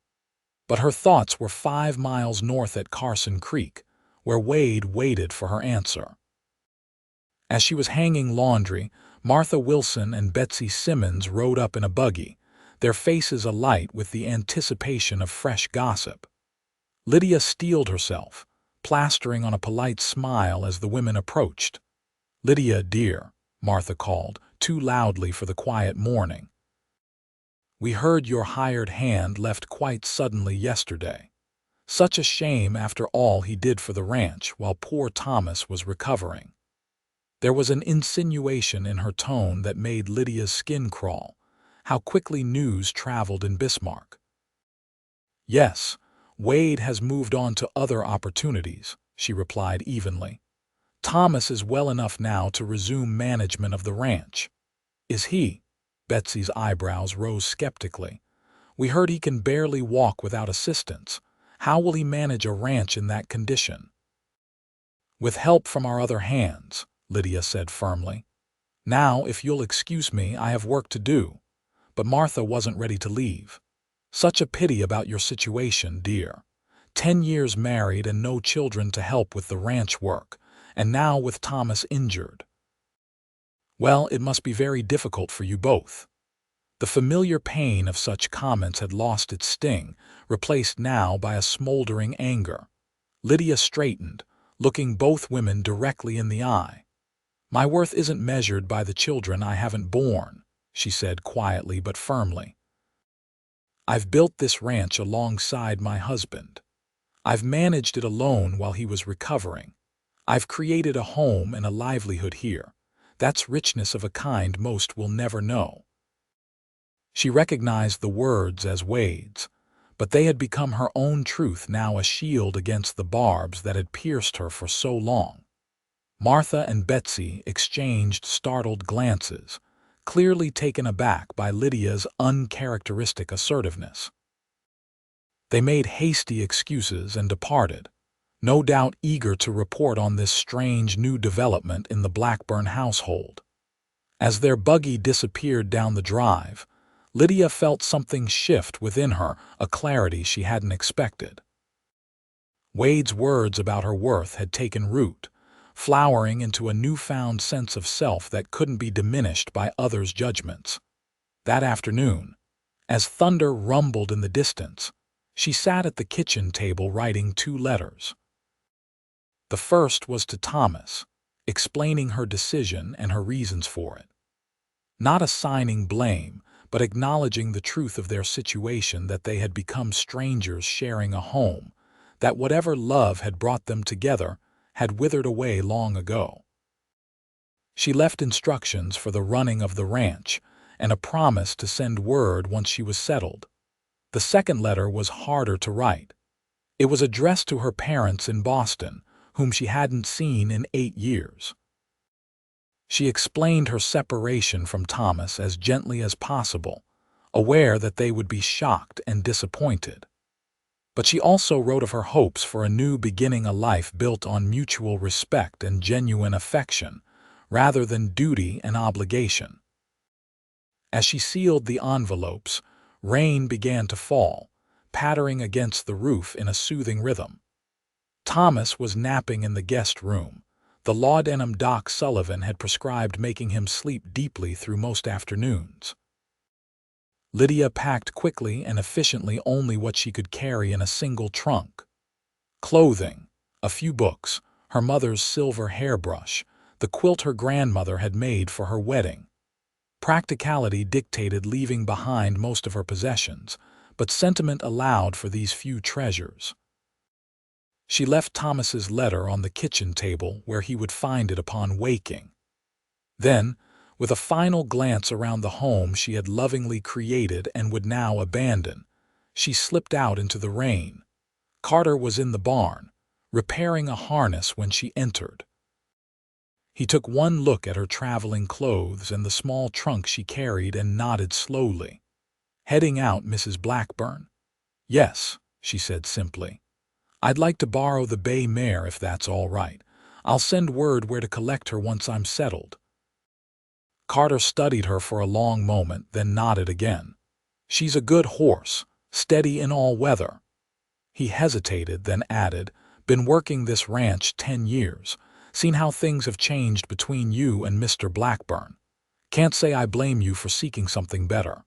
But her thoughts were 5 miles north at Carson Creek, where Wade waited for her answer. As she was hanging laundry, Martha Wilson and Betsy Simmons rode up in a buggy, their faces alight with the anticipation of fresh gossip. Lydia steeled herself, plastering on a polite smile as the women approached. "Lydia, dear," Martha called, too loudly for the quiet morning. "We heard your hired hand left quite suddenly yesterday. Such a shame after all he did for the ranch while poor Thomas was recovering." There was an insinuation in her tone that made Lydia's skin crawl. How quickly news traveled in Bismarck. "Yes, Wade has moved on to other opportunities," she replied evenly. "Thomas is well enough now to resume management of the ranch." "Is he?" Betsy's eyebrows rose skeptically. "We heard he can barely walk without assistance. How will he manage a ranch in that condition?" "With help from our other hands," Lydia said firmly. "Now, if you'll excuse me, I have work to do." But Martha wasn't ready to leave. "Such a pity about your situation, dear. 10 years married and no children to help with the ranch work, and now with Thomas injured. Well, it must be very difficult for you both." The familiar pain of such comments had lost its sting, replaced now by a smoldering anger. Lydia straightened, looking both women directly in the eye. "My worth isn't measured by the children I haven't borne," she said quietly but firmly. "I've built this ranch alongside my husband. I've managed it alone while he was recovering. I've created a home and a livelihood here. That's richness of a kind most will never know." She recognized the words as Wade's, but they had become her own truth, now a shield against the barbs that had pierced her for so long. Martha and Betsy exchanged startled glances, clearly taken aback by Lydia's uncharacteristic assertiveness. They made hasty excuses and departed, no doubt eager to report on this strange new development in the Blackburn household. As their buggy disappeared down the drive, Lydia felt something shift within her, a clarity she hadn't expected. Wade's words about her worth had taken root, flowering into a newfound sense of self that couldn't be diminished by others' judgments. That afternoon, as thunder rumbled in the distance, she sat at the kitchen table writing 2 letters. The first was to Thomas, explaining her decision and her reasons for it. Not assigning blame, but acknowledging the truth of their situation, that they had become strangers sharing a home, that whatever love had brought them together had withered away long ago. She left instructions for the running of the ranch and a promise to send word once she was settled. The second letter was harder to write. It was addressed to her parents in Boston, whom she hadn't seen in 8 years. She explained her separation from Thomas as gently as possible, aware that they would be shocked and disappointed. But she also wrote of her hopes for a new beginning, a life built on mutual respect and genuine affection, rather than duty and obligation. As she sealed the envelopes, rain began to fall, pattering against the roof in a soothing rhythm. Thomas was napping in the guest room. The laudanum Doc Sullivan had prescribed, making him sleep deeply through most afternoons. Lydia packed quickly and efficiently only what she could carry in a single trunk. Clothing, a few books, her mother's silver hairbrush, the quilt her grandmother had made for her wedding. Practicality dictated leaving behind most of her possessions, but sentiment allowed for these few treasures. She left Thomas's letter on the kitchen table where he would find it upon waking. Then, with a final glance around the home she had lovingly created and would now abandon, she slipped out into the rain. Carter was in the barn, repairing a harness when she entered. He took one look at her traveling clothes and the small trunk she carried and nodded slowly. "Heading out, Mrs. Blackburn?" "Yes," she said simply. "I'd like to borrow the bay mare if that's all right. I'll send word where to collect her once I'm settled." Carter studied her for a long moment, then nodded again. "She's a good horse, steady in all weather." He hesitated, then added, "Been working this ranch 10 years. Seen how things have changed between you and Mr. Blackburn. Can't say I blame you for seeking something better."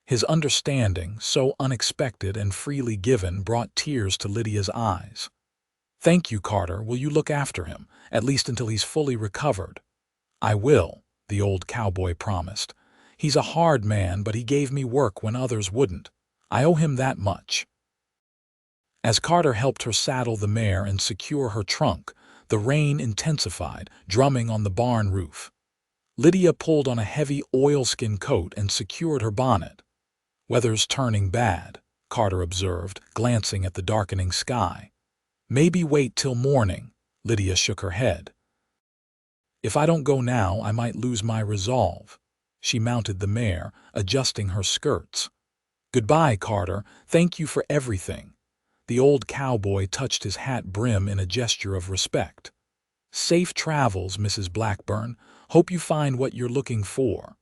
His understanding, so unexpected and freely given, brought tears to Lydia's eyes. "Thank you, Carter. Will you look after him, at least until he's fully recovered?" "I will," the old cowboy promised. "He's a hard man, but he gave me work when others wouldn't. I owe him that much." As Carter helped her saddle the mare and secure her trunk, the rain intensified, drumming on the barn roof. Lydia pulled on a heavy oilskin coat and secured her bonnet. "Weather's turning bad," Carter observed, glancing at the darkening sky. "Maybe wait till morning." Lydia shook her head. "If I don't go now, I might lose my resolve." She mounted the mare, adjusting her skirts. "Goodbye, Carter. Thank you for everything." The old cowboy touched his hat brim in a gesture of respect. "Safe travels, Mrs. Blackburn. Hope you find what you're looking for."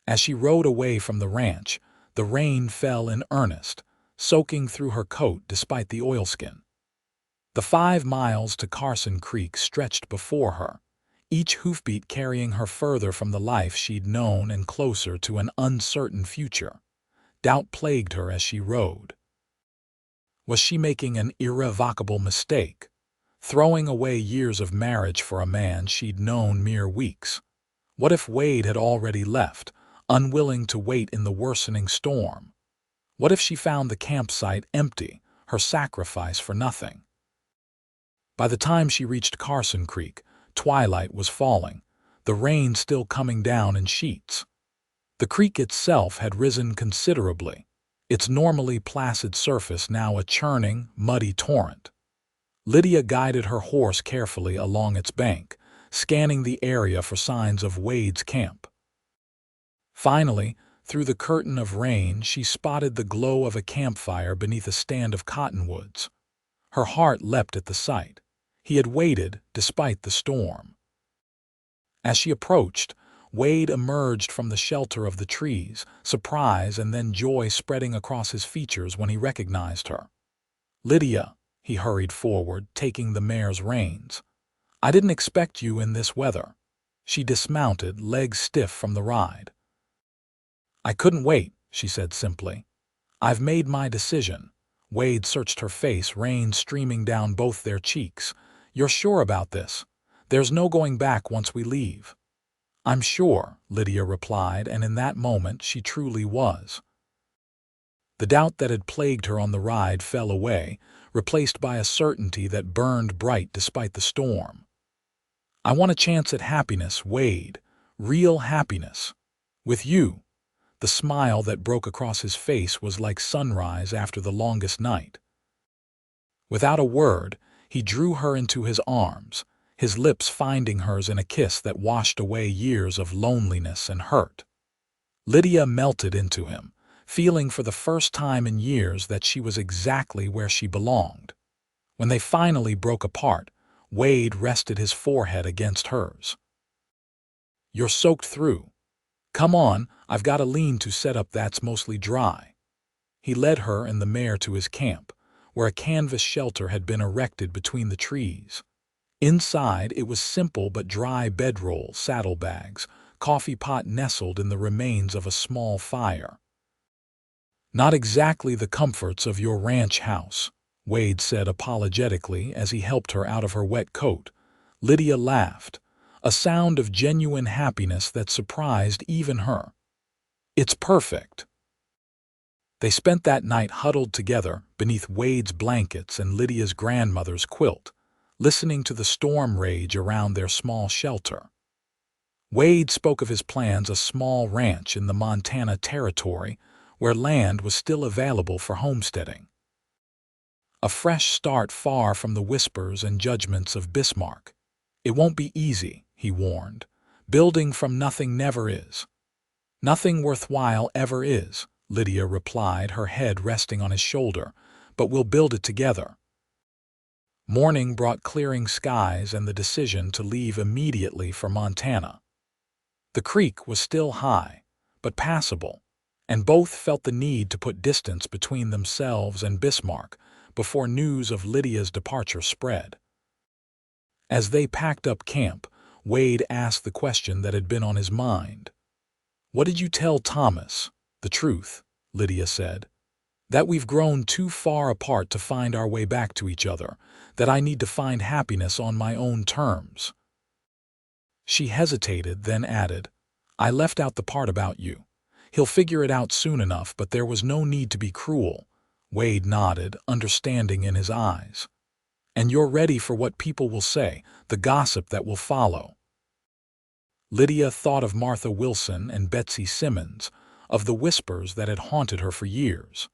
As she rode away from the ranch, the rain fell in earnest, soaking through her coat despite the oilskin. The 5 miles to Carson Creek stretched before her, each hoofbeat carrying her further from the life she'd known and closer to an uncertain future. Doubt plagued her as she rode. Was she making an irrevocable mistake, throwing away years of marriage for a man she'd known mere weeks? What if Wade had already left, unwilling to wait in the worsening storm? What if she found the campsite empty, her sacrifice for nothing? By the time she reached Carson Creek, twilight was falling, the rain still coming down in sheets. The creek itself had risen considerably, its normally placid surface now a churning, muddy torrent. Lydia guided her horse carefully along its bank, scanning the area for signs of Wade's camp. Finally, through the curtain of rain, she spotted the glow of a campfire beneath a stand of cottonwoods. Her heart leapt at the sight. He had waited despite the storm. As she approached, Wade emerged from the shelter of the trees, surprise and then joy spreading across his features when he recognized her. "Lydia," he hurried forward, taking the mare's reins. "I didn't expect you in this weather." She dismounted, legs stiff from the ride. "I couldn't wait," she said simply. "I've made my decision." Wade searched her face, rain streaming down both their cheeks. "You're sure about this? There's no going back once we leave." "I'm sure," Lydia replied, and in that moment she truly was. The doubt that had plagued her on the ride fell away, replaced by a certainty that burned bright despite the storm. "I want a chance at happiness, Wade. Real happiness. With you." The smile that broke across his face was like sunrise after the longest night. Without a word, he drew her into his arms, his lips finding hers in a kiss that washed away years of loneliness and hurt. Lydia melted into him, feeling for the first time in years that she was exactly where she belonged. When they finally broke apart, Wade rested his forehead against hers. "You're soaked through. Come on, I've got a lean-to set up that's mostly dry." He led her and the mare to his camp, where a canvas shelter had been erected between the trees. Inside, it was simple but dry bedroll, saddlebags, coffee pot nestled in the remains of a small fire. "Not exactly the comforts of your ranch house," Wade said apologetically as he helped her out of her wet coat. Lydia laughed, a sound of genuine happiness that surprised even her. "It's perfect." They spent that night huddled together beneath Wade's blankets and Lydia's grandmother's quilt, listening to the storm rage around their small shelter. Wade spoke of his plans: a small ranch in the Montana Territory where land was still available for homesteading. A fresh start far from the whispers and judgments of Bismarck. "It won't be easy," he warned. "Building from nothing never is." "Nothing worthwhile ever is," Lydia replied, her head resting on his shoulder, "but we'll build it together." Morning brought clearing skies and the decision to leave immediately for Montana. The creek was still high, but passable, and both felt the need to put distance between themselves and Bismarck before news of Lydia's departure spread. As they packed up camp, Wade asked the question that had been on his mind. "What did you tell Thomas?" "The truth," Lydia said, "that we've grown too far apart to find our way back to each other, that I need to find happiness on my own terms." She hesitated, then added, "I left out the part about you. He'll figure it out soon enough, but there was no need to be cruel." Wade nodded, understanding in his eyes. "And you're ready for what people will say, the gossip that will follow." Lydia thought of Martha Wilson and Betsy Simmons, of the whispers that had haunted her for years.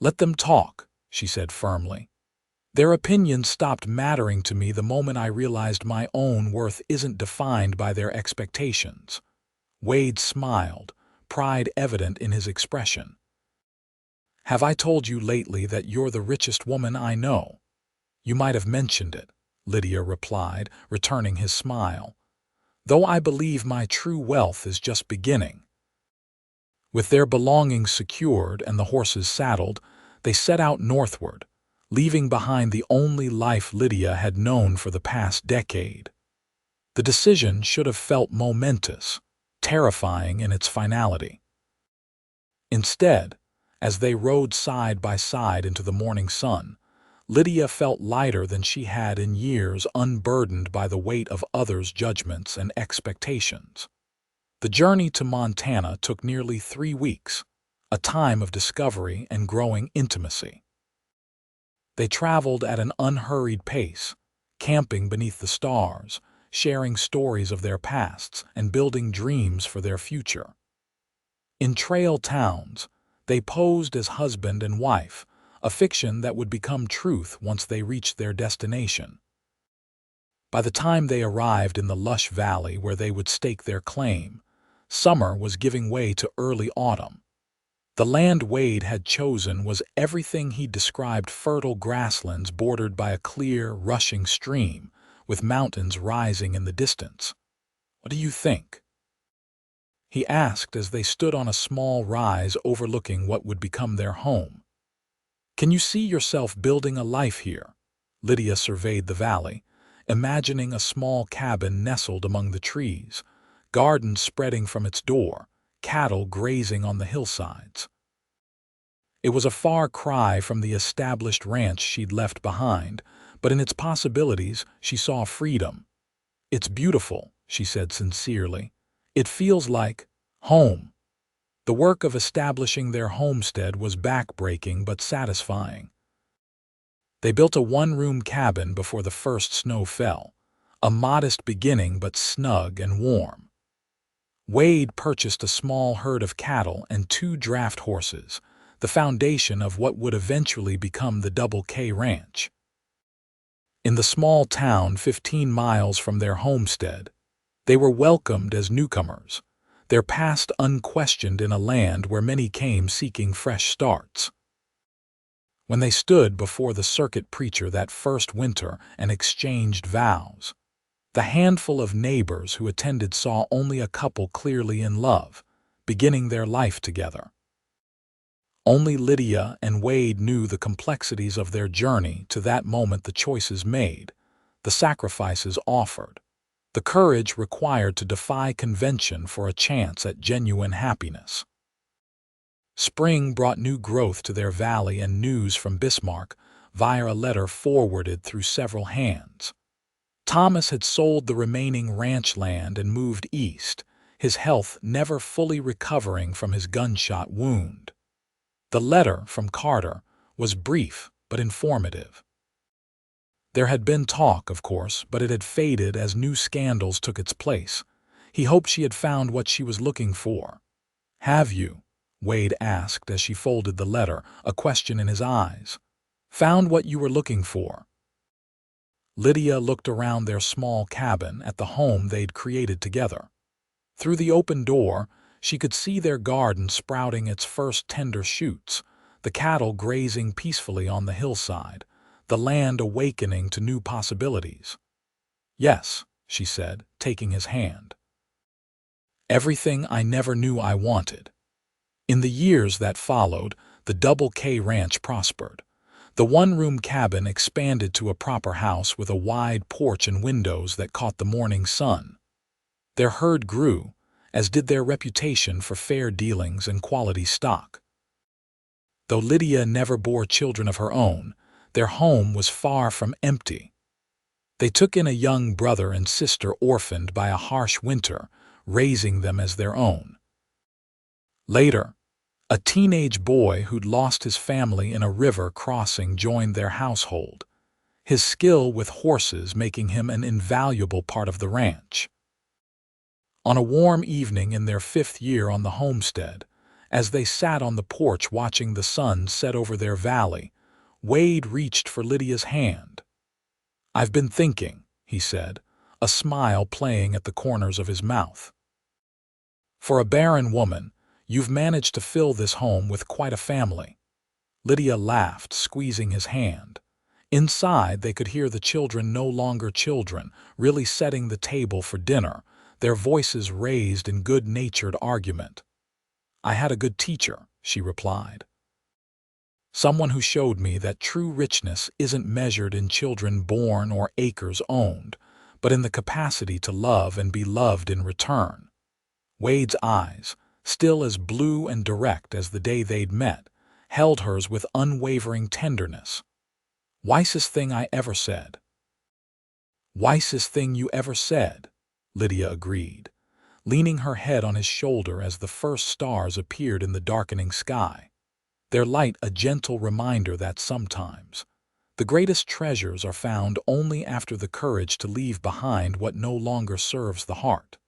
"Let them talk," she said firmly. "Their opinions stopped mattering to me the moment I realized my own worth isn't defined by their expectations." Wade smiled, pride evident in his expression. "Have I told you lately that you're the richest woman I know?" "You might have mentioned it," Lydia replied, returning his smile. "Though I believe my true wealth is just beginning." With their belongings secured and the horses saddled, they set out northward, leaving behind the only life Lydia had known for the past decade. The decision should have felt momentous, terrifying in its finality. Instead, as they rode side by side into the morning sun, Lydia felt lighter than she had in years, unburdened by the weight of others' judgments and expectations. The journey to Montana took nearly 3 weeks, a time of discovery and growing intimacy. They traveled at an unhurried pace, camping beneath the stars, sharing stories of their pasts and building dreams for their future. In trail towns, they posed as husband and wife, a fiction that would become truth once they reached their destination. By the time they arrived in the lush valley where they would stake their claim, summer was giving way to early autumn. The land Wade had chosen was everything he described: fertile grasslands bordered by a clear, rushing stream, with mountains rising in the distance. "What do you think?" he asked as they stood on a small rise overlooking what would become their home. "Can you see yourself building a life here?" Lydia surveyed the valley, imagining a small cabin nestled among the trees, gardens spreading from its door, cattle grazing on the hillsides. It was a far cry from the established ranch she'd left behind, but in its possibilities she saw freedom. "It's beautiful," she said sincerely. "It feels like home." The work of establishing their homestead was backbreaking but satisfying. They built a one-room cabin before the first snow fell, a modest beginning but snug and warm. Wade purchased a small herd of cattle and 2 draft horses, the foundation of what would eventually become the Double K Ranch. In the small town 15 miles from their homestead, they were welcomed as newcomers, their past unquestioned in a land where many came seeking fresh starts. When they stood before the circuit preacher that first winter and exchanged vows, the handful of neighbors who attended saw only a couple clearly in love, beginning their life together. Only Lydia and Wade knew the complexities of their journey to that moment: the choices made, the sacrifices offered, the courage required to defy convention for a chance at genuine happiness. Spring brought new growth to their valley and news from Bismarck via a letter forwarded through several hands. Thomas had sold the remaining ranch land and moved east, his health never fully recovering from his gunshot wound. The letter from Carter was brief but informative. There had been talk, of course, but it had faded as new scandals took its place. He hoped she had found what she was looking for. "Have you?" Wade asked as she folded the letter, a question in his eyes. "Found what you were looking for?" Lydia looked around their small cabin at the home they'd created together. Through the open door, she could see their garden sprouting its first tender shoots, the cattle grazing peacefully on the hillside, the land awakening to new possibilities. "Yes," she said, taking his hand. "Everything I never knew I wanted." In the years that followed, the Double K Ranch prospered. The one-room cabin expanded to a proper house with a wide porch and windows that caught the morning sun. Their herd grew, as did their reputation for fair dealings and quality stock. Though Lydia never bore children of her own, their home was far from empty. They took in a young brother and sister orphaned by a harsh winter, raising them as their own. Later, a teenage boy who'd lost his family in a river crossing joined their household, his skill with horses making him an invaluable part of the ranch. On a warm evening in their 5th year on the homestead, as they sat on the porch watching the sun set over their valley, Wade reached for Lydia's hand. "I've been thinking," he said, a smile playing at the corners of his mouth. "For a barren woman, you've managed to fill this home with quite a family." Lydia laughed, squeezing his hand. Inside, they could hear the children no longer children, really setting the table for dinner, their voices raised in good-natured argument. "I had a good teacher," she replied. "Someone who showed me that true richness isn't measured in children born or acres owned, but in the capacity to love and be loved in return." Wade's eyes, still as blue and direct as the day they'd met, held hers with unwavering tenderness. "Wisest thing I ever said." "Wisest thing you ever said," Lydia agreed, leaning her head on his shoulder as the first stars appeared in the darkening sky, their light a gentle reminder that sometimes the greatest treasures are found only after the courage to leave behind what no longer serves the heart.